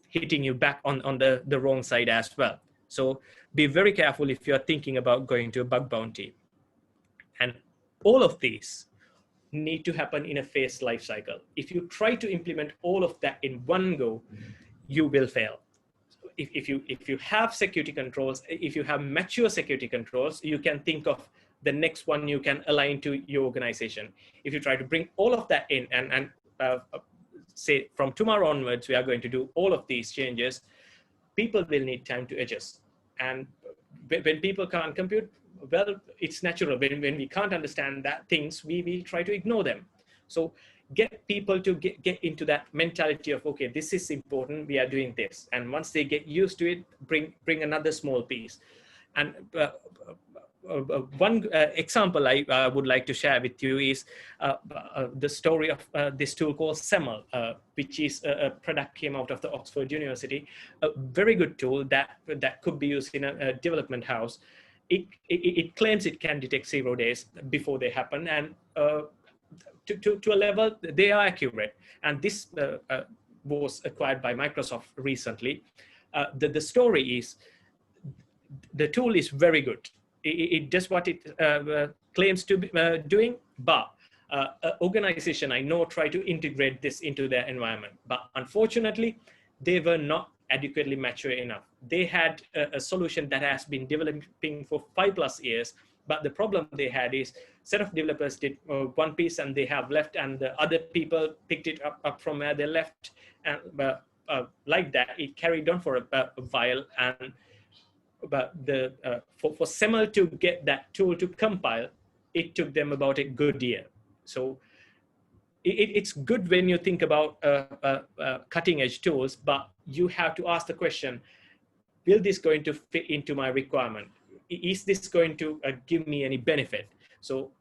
hitting you back on the wrong side as well. So be very careful if you are thinking about going to a bug bounty. And all of these need to happen in a phased life cycle. If you try to implement all of that in one go, you will fail. If you have security controls, if you have mature security controls, you can think of the next one you can align to your organization. If you try to bring all of that in and say from tomorrow onwards, we are going to do all of these changes, people will need time to adjust. And when people can't compute, well, it's natural. When we can't understand that things, we try to ignore them. So get people to get into that mentality of, okay, this is important, we are doing this. And once they get used to it, bring another small piece. And one example I would like to share with you is the story of this tool called SEML, which is a product came out of the Oxford University, a very good tool that could be used in a development house. It claims it can detect 0 days before they happen, and to a level they are accurate. And this was acquired by Microsoft recently. The story is the tool is very good. It does what it claims to be doing, but organization I know try to integrate this into their environment, but unfortunately they were not adequately mature enough. They had a solution that has been developing for 5+ years, but the problem they had is set of developers did one piece and they have left, and the other people picked it up from where they left, and like that it carried on for a while. And but for SEML to get that tool to compile, it took them about a good year. So it's good when you think about cutting edge tools, but you have to ask the question, will this going to fit into my requirement? Is this going to give me any benefit? So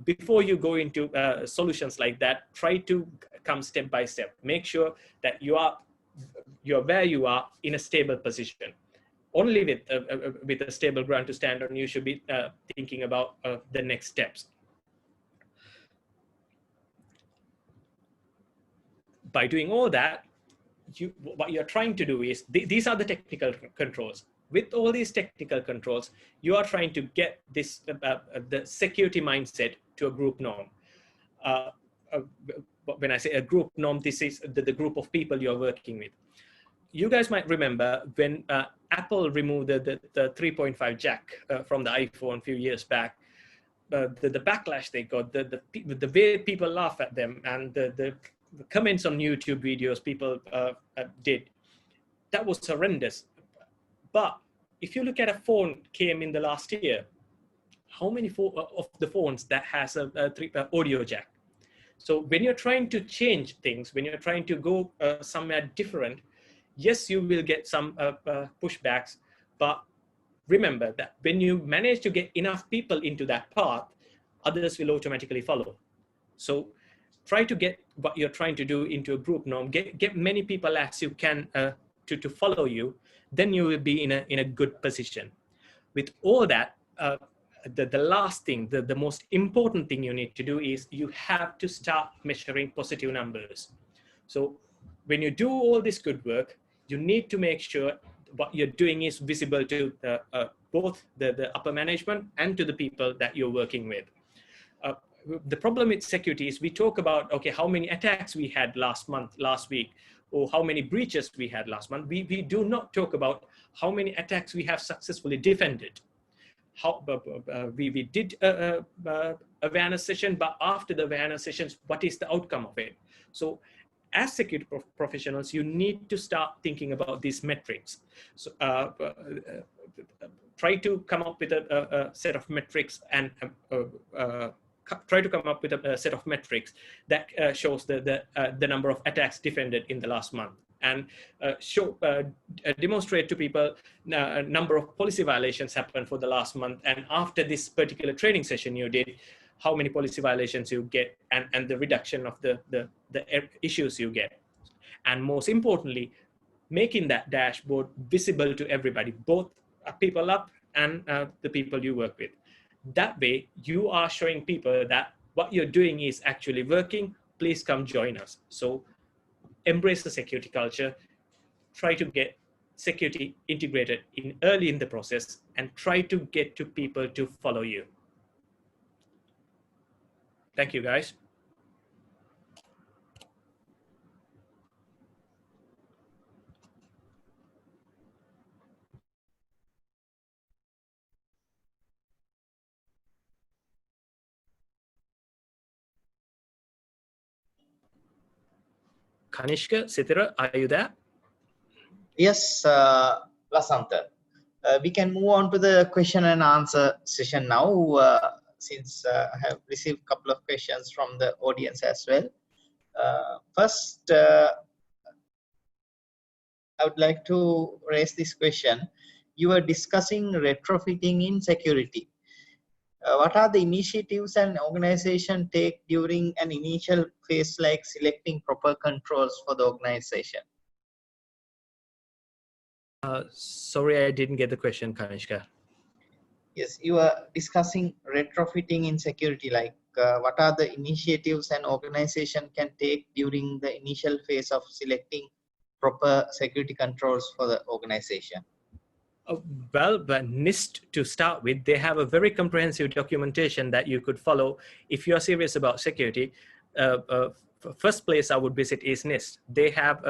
before you go into solutions like that, try to come step by step. Make sure that you're where you are in a stable position. Only with a stable ground to stand on, you should be thinking about the next steps. By doing all that, what you're trying to do is, these are the technical controls. With all these technical controls, you are trying to get this the security mindset to a group norm. When I say a group norm, this is the group of people you're working with. You guys might remember when Apple removed the 3.5 jack from the iPhone a few years back, the backlash they got, the way people laugh at them, and the comments on YouTube videos people did, that was horrendous. But if you look at a phone came in the last year, how many of the phones that has a audio jack? So when you're trying to change things, when you're trying to go somewhere different, yes, you will get some pushbacks, but remember that when you manage to get enough people into that path, others will automatically follow. So try to get what you're trying to do into a group norm, get many people as you can to follow you, then you will be in a good position. With all that, the last thing, the most important thing you need to do is you have to start measuring positive numbers. So when you do all this good work, you need to make sure what you're doing is visible to both the upper management and to the people that you're working with. The problem with security is we talk about, okay, how many attacks we had last month, last week, or how many breaches we had last month. We do not talk about how many attacks we have successfully defended. We did awareness session, but after the awareness sessions, what is the outcome of it? So as security professionals, you need to start thinking about these metrics. So try to come up with a set of metrics and try to come up with a set of metrics that shows the number of attacks defended in the last month, and demonstrate to people number of policy violations happened for the last month, and after this particular training session you did, how many policy violations you get, and the reduction of the issues you get. And most importantly, making that dashboard visible to everybody, both people up and the people you work with. That way, you are showing people that what you're doing is actually working. Please come join us. So embrace the security culture. Try to get security integrated early in the process, and try to get to people to follow you. Thank you, guys. Kanishka, Sithira, are you there? Yes, Lasantha. We can move on to the question and answer session now, since I have received a couple of questions from the audience as well. First, I would like to raise this question. You were discussing retrofitting in security. What are the initiatives an organization take during an initial phase, like selecting proper controls for the organization? Sorry, I didn't get the question, Kanishka. Yes, you are discussing retrofitting in security, like what are the initiatives an organization can take during the initial phase of selecting proper security controls for the organization? Well, NIST, to start with, they have a very comprehensive documentation that you could follow if you are serious about security. First place I would visit is NIST. They have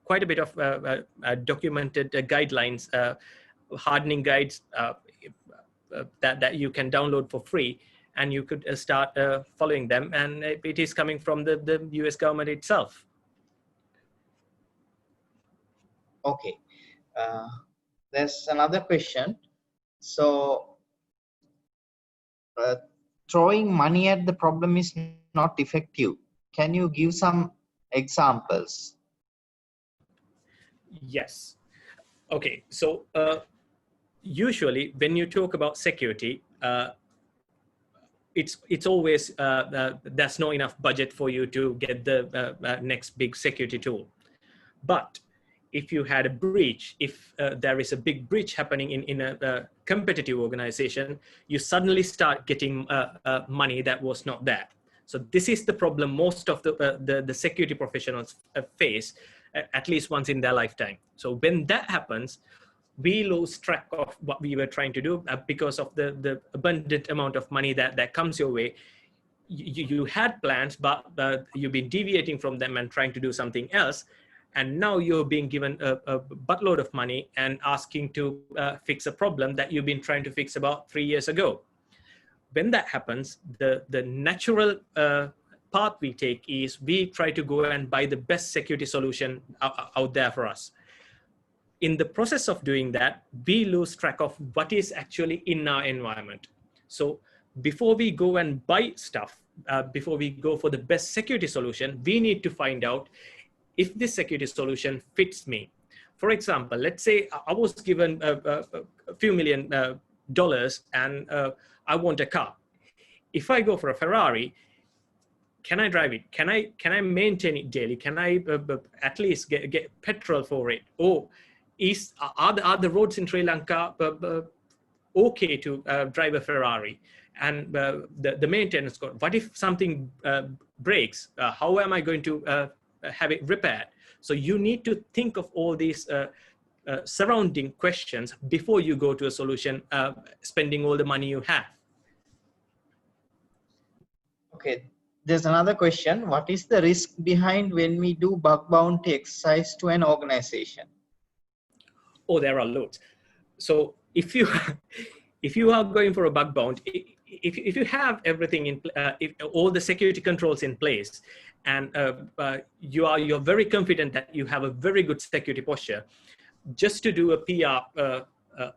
quite a bit of documented guidelines, hardening guides that you can download for free, and you could start following them. And it is coming from the US government itself. Okay. There's another question. So, throwing money at the problem is not effective. Can you give some examples? Yes. Okay. So usually when you talk about security, it's always there's not enough budget for you to get the next big security tool. But if you had a breach, if there is a big breach happening in a competitive organization, you suddenly start getting money that was not there. So this is the problem most of the security professionals face at least once in their lifetime. So when that happens, we lose track of what we were trying to do because of the abundant amount of money that comes your way. You had plans, but you've been deviating from them and trying to do something else. And now you're being given a buttload of money and asking to fix a problem that you've been trying to fix about 3 years ago. When that happens, the natural path we take is we try to go and buy the best security solution out there for us. In the process of doing that, we lose track of what is actually in our environment. So before we go and buy stuff, before we go for the best security solution, we need to find out if this security solution fits me. For example, let's say I was given a few $1 million and I want a car. If I go for a Ferrari, can I drive it? Can I maintain it daily? Can I at least get petrol for it? Or are the roads in Sri Lanka okay to drive a Ferrari? And the maintenance cost. What if something breaks? How am I going to have it repaired? So you need to think of all these surrounding questions before you go to a solution, spending all the money you have. Okay, there's another question. What is the risk behind when we do bug bounty exercise to an organization? Oh, there are loads. So if you are going for a bug bounty, if you have everything in, if all the security controls in place, and you're very confident that you have a very good security posture, just to do a PR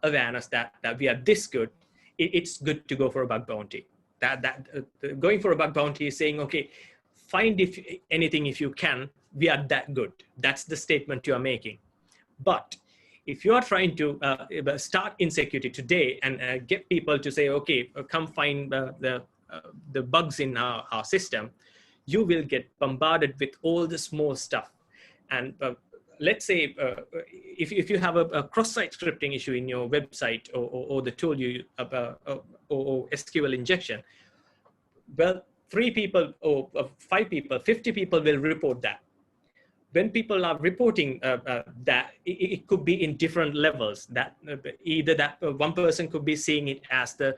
awareness that we are this good, it's good to go for a bug bounty. Going for a bug bounty is saying, okay, find anything if you can, we are that good. That's the statement you are making. But if you are trying to start in security today and get people to say, okay, come find the bugs in our system, you will get bombarded with all the small stuff. And let's say if you have a cross-site scripting issue in your website or the tool you or SQL injection, well, 3 people or 5 people, 50 people will report that. When people are reporting that, it could be in different levels. That either that one person could be seeing it as the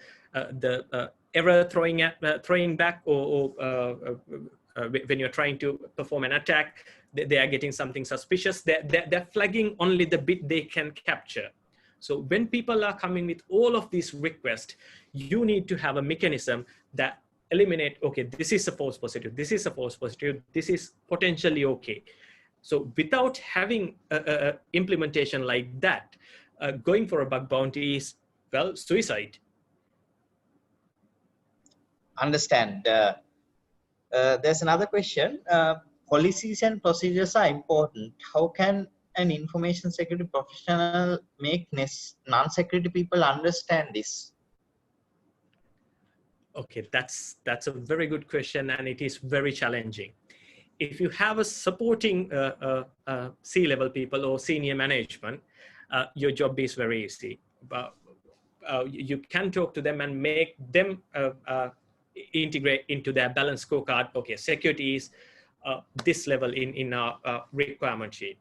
error throwing back, or when you're trying to perform an attack, they are getting something suspicious. They're flagging only the bit they can capture. So when people are coming with all of these requests, you need to have a mechanism that eliminate, okay, this is a false positive, this is a false positive, this is potentially okay. So without having a implementation like that, going for a bug bounty is, well, suicide. Understand. There's another question. Policies and procedures are important. How can an information security professional make non-security people understand this? Okay, that's a very good question, and it is very challenging. If you have a supporting C-level people or senior management, your job is very easy. But you can talk to them and make them integrate into their balanced scorecard. Okay, security is this level in our requirement sheet.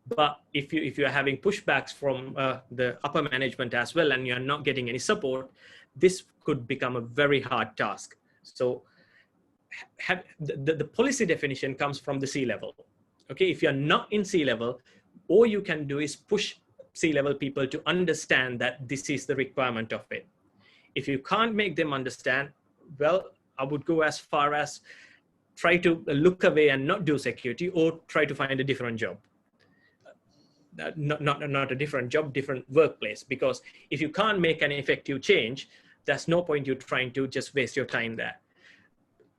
But if you're having pushbacks from the upper management as well, and you're not getting any support, this could become a very hard task. So the policy definition comes from the C-level. Okay, if you're not in C-level, all you can do is push C-level people to understand that this is the requirement of it. If you can't make them understand, well, I would go as far as try to look away and not do security, or try to find a different job. Not a different job, different workplace. Because if you can't make an effective change, there's no point you trying to just waste your time there.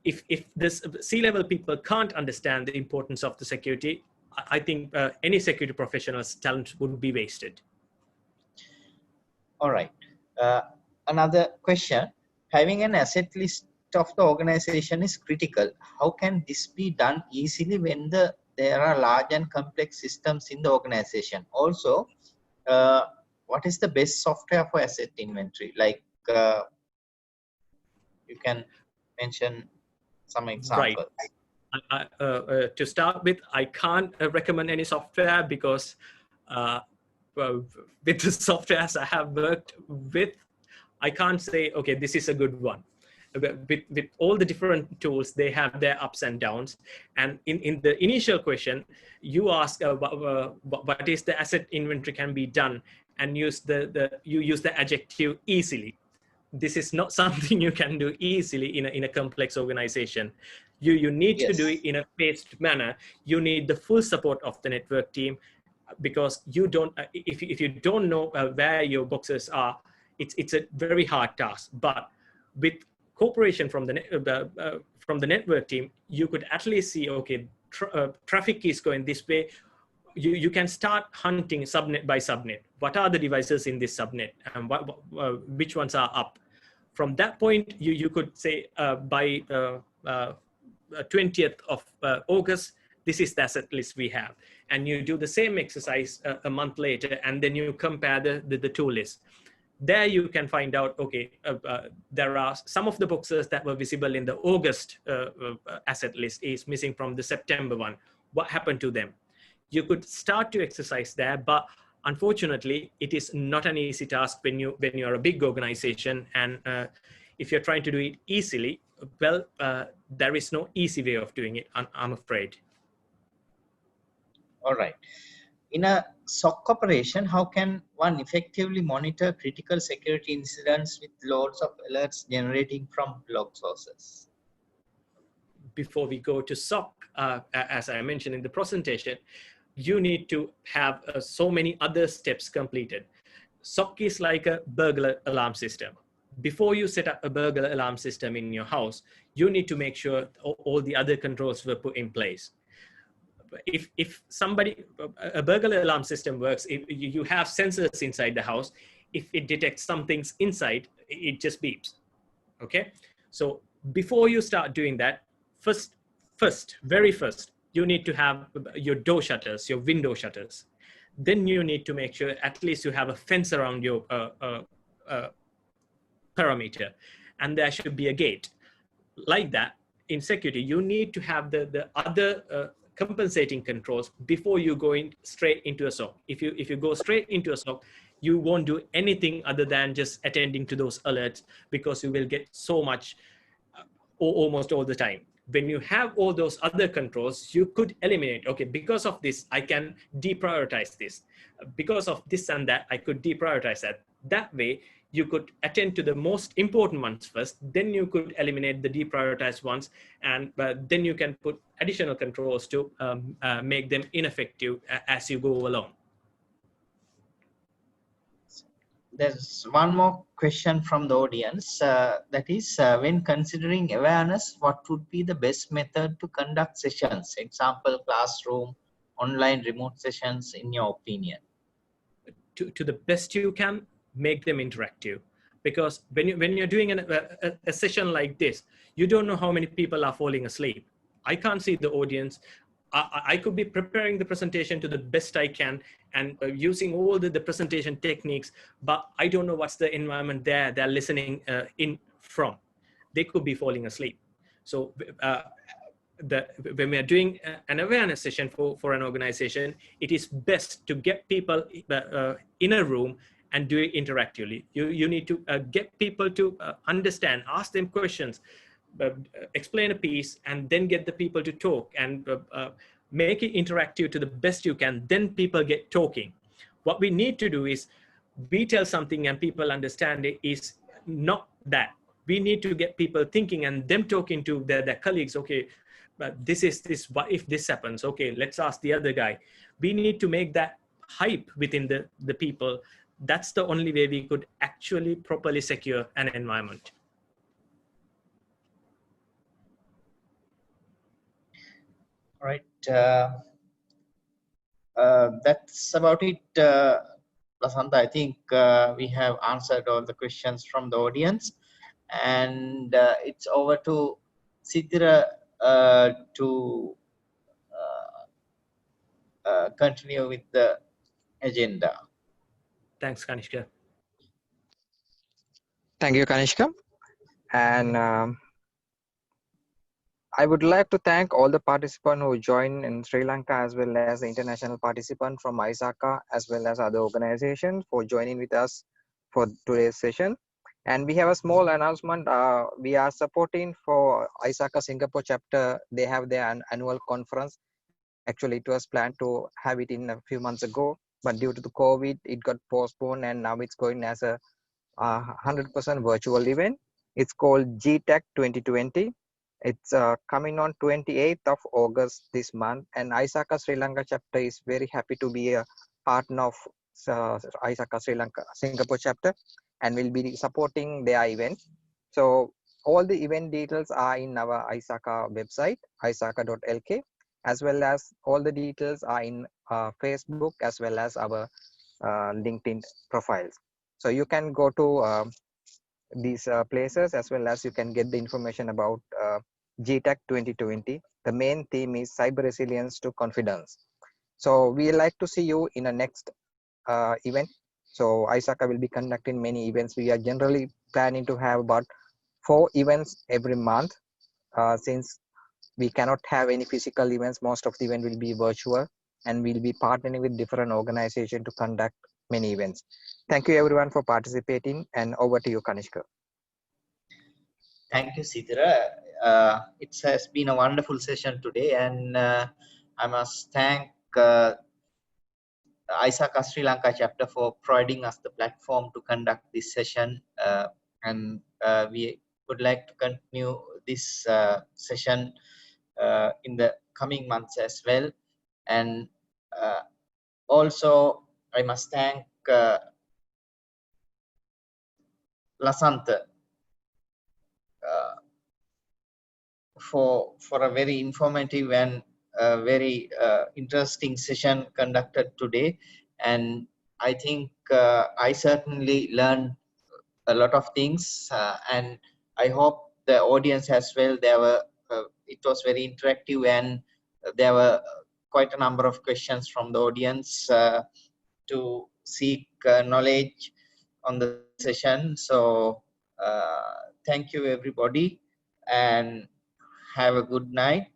If this C-level people can't understand the importance of the security, I think any security professional's talent would be wasted. All right. Another question. Having an asset list of the organization is critical. How can this be done easily when there are large and complex systems in the organization? Also, what is the best software for asset inventory? Like, you can mention some examples. Right. To start with, I can't recommend any software, because with the softwares I have worked with, I can't say, okay, this is a good one. With all the different tools, they have their ups and downs. And in the initial question, you ask what is the asset inventory can be done, and you use the adjective easily. this is not something you can do easily in a complex organization. You need to do it in a phased manner. You need the full support of the network team, because you don't, if you don't know where your boxes are, it's a very hard task. But with cooperation from the network team, you could at least see, okay, traffic is going this way. You can start hunting subnet by subnet. What are the devices in this subnet, and which ones are up? From that point, you could say by 20th of August, this is the asset list we have. And you do the same exercise a month later, and then you compare the two lists. There you can find out, okay, there are some of the boxes that were visible in the August asset list is missing from the September one. What happened to them? You could start to exercise there, but unfortunately, it is not an easy task when you're a big organization, and if you're trying to do it easily, well, there is no easy way of doing it, I'm afraid. All right. In a SOC operation, how can one effectively monitor critical security incidents with loads of alerts generating from log sources? Before we go to SOC, as I mentioned in the presentation, you need to have so many other steps completed. SOC is like a burglar alarm system. Before you set up a burglar alarm system in your house, you need to make sure all the other controls were put in place. If a burglar alarm system works, if you have sensors inside the house, if it detects something's inside, it just beeps, okay? So before you start doing that, very first, you need to have your door shutters, your window shutters. Then you need to make sure at least you have a fence around your perimeter, and there should be a gate. Like that, in security, you need to have the other compensating controls before you go straight into a SOC. If you go straight into a SOC, you won't do anything other than just attending to those alerts, because you will get so much almost all the time. When you have all those other controls, you could eliminate, okay, because of this, I can deprioritize this. Because of this and that, I could deprioritize that. That way, you could attend to the most important ones first, then you could eliminate the deprioritized ones, and then you can put additional controls to make them ineffective as you go along. There's one more question from the audience, that is, when considering awareness, what would be the best method to conduct sessions? Example, classroom, online remote sessions, in your opinion? To the best you can, make them interactive. Because when you're doing a session like this, you don't know how many people are falling asleep. I can't see the audience. I could be preparing the presentation to the best I can and using all the presentation techniques, but I don't know what's the environment they're listening in from. They could be falling asleep. So when we are doing an awareness session for an organization, it is best to get people in a room and do it interactively. You need to get people to understand, ask them questions, explain a piece, and then get the people to talk and make it interactive to the best you can. Then people get talking. What we need to do is, we tell something and people understand it, is not that. We need to get people thinking and them talking to their colleagues. Okay, but this is this, what if this happens? Okay, let's ask the other guy. We need to make that hype within the people. That's the only way we could actually properly secure an environment. All right. That's about it, Lasantha. I think we have answered all the questions from the audience, and it's over to Sithira to continue with the agenda. Thanks, Kanishka. Thank you, Kanishka. And I would like to thank all the participants who joined in Sri Lanka, as well as the international participants from ISACA, as well as other organizations, for joining with us for today's session. And we have a small announcement. We are supporting for ISACA Singapore chapter. They have their annual conference. Actually, it was planned to have it in a few months ago, but due to the COVID, it got postponed, and now it's going as a 100% virtual event. It's called GTEC 2020. It's coming on 28th of August this month, and ISACA Sri Lanka chapter is very happy to be a partner of ISACA Sri Lanka Singapore chapter, and will be supporting their event. So all the event details are in our ISACA website, isaca.lk, as well as all the details are in Facebook as well as our LinkedIn profiles. So you can go to these places, as well as you can get the information about GTEC 2020. The main theme is cyber resilience to confidence. So we like to see you in a next event. So ISACA will be conducting many events. We are generally planning to have about 4 events every month. Since we cannot have any physical events, most of the event will be virtual, and we'll be partnering with different organizations to conduct many events. Thank you everyone for participating, and over to you, Kanishka. Thank you, Sidra. It has been a wonderful session today, and I must thank ISACA Sri Lanka chapter for providing us the platform to conduct this session, and we would like to continue this session in the coming months as well. And also I must thank Lasantha for a very informative and very interesting session conducted today. And I think I certainly learned a lot of things, and I hope the audience as well. There were it was very interactive, and there were quite a number of questions from the audience to seek knowledge on the session. So thank you everybody, and have a good night.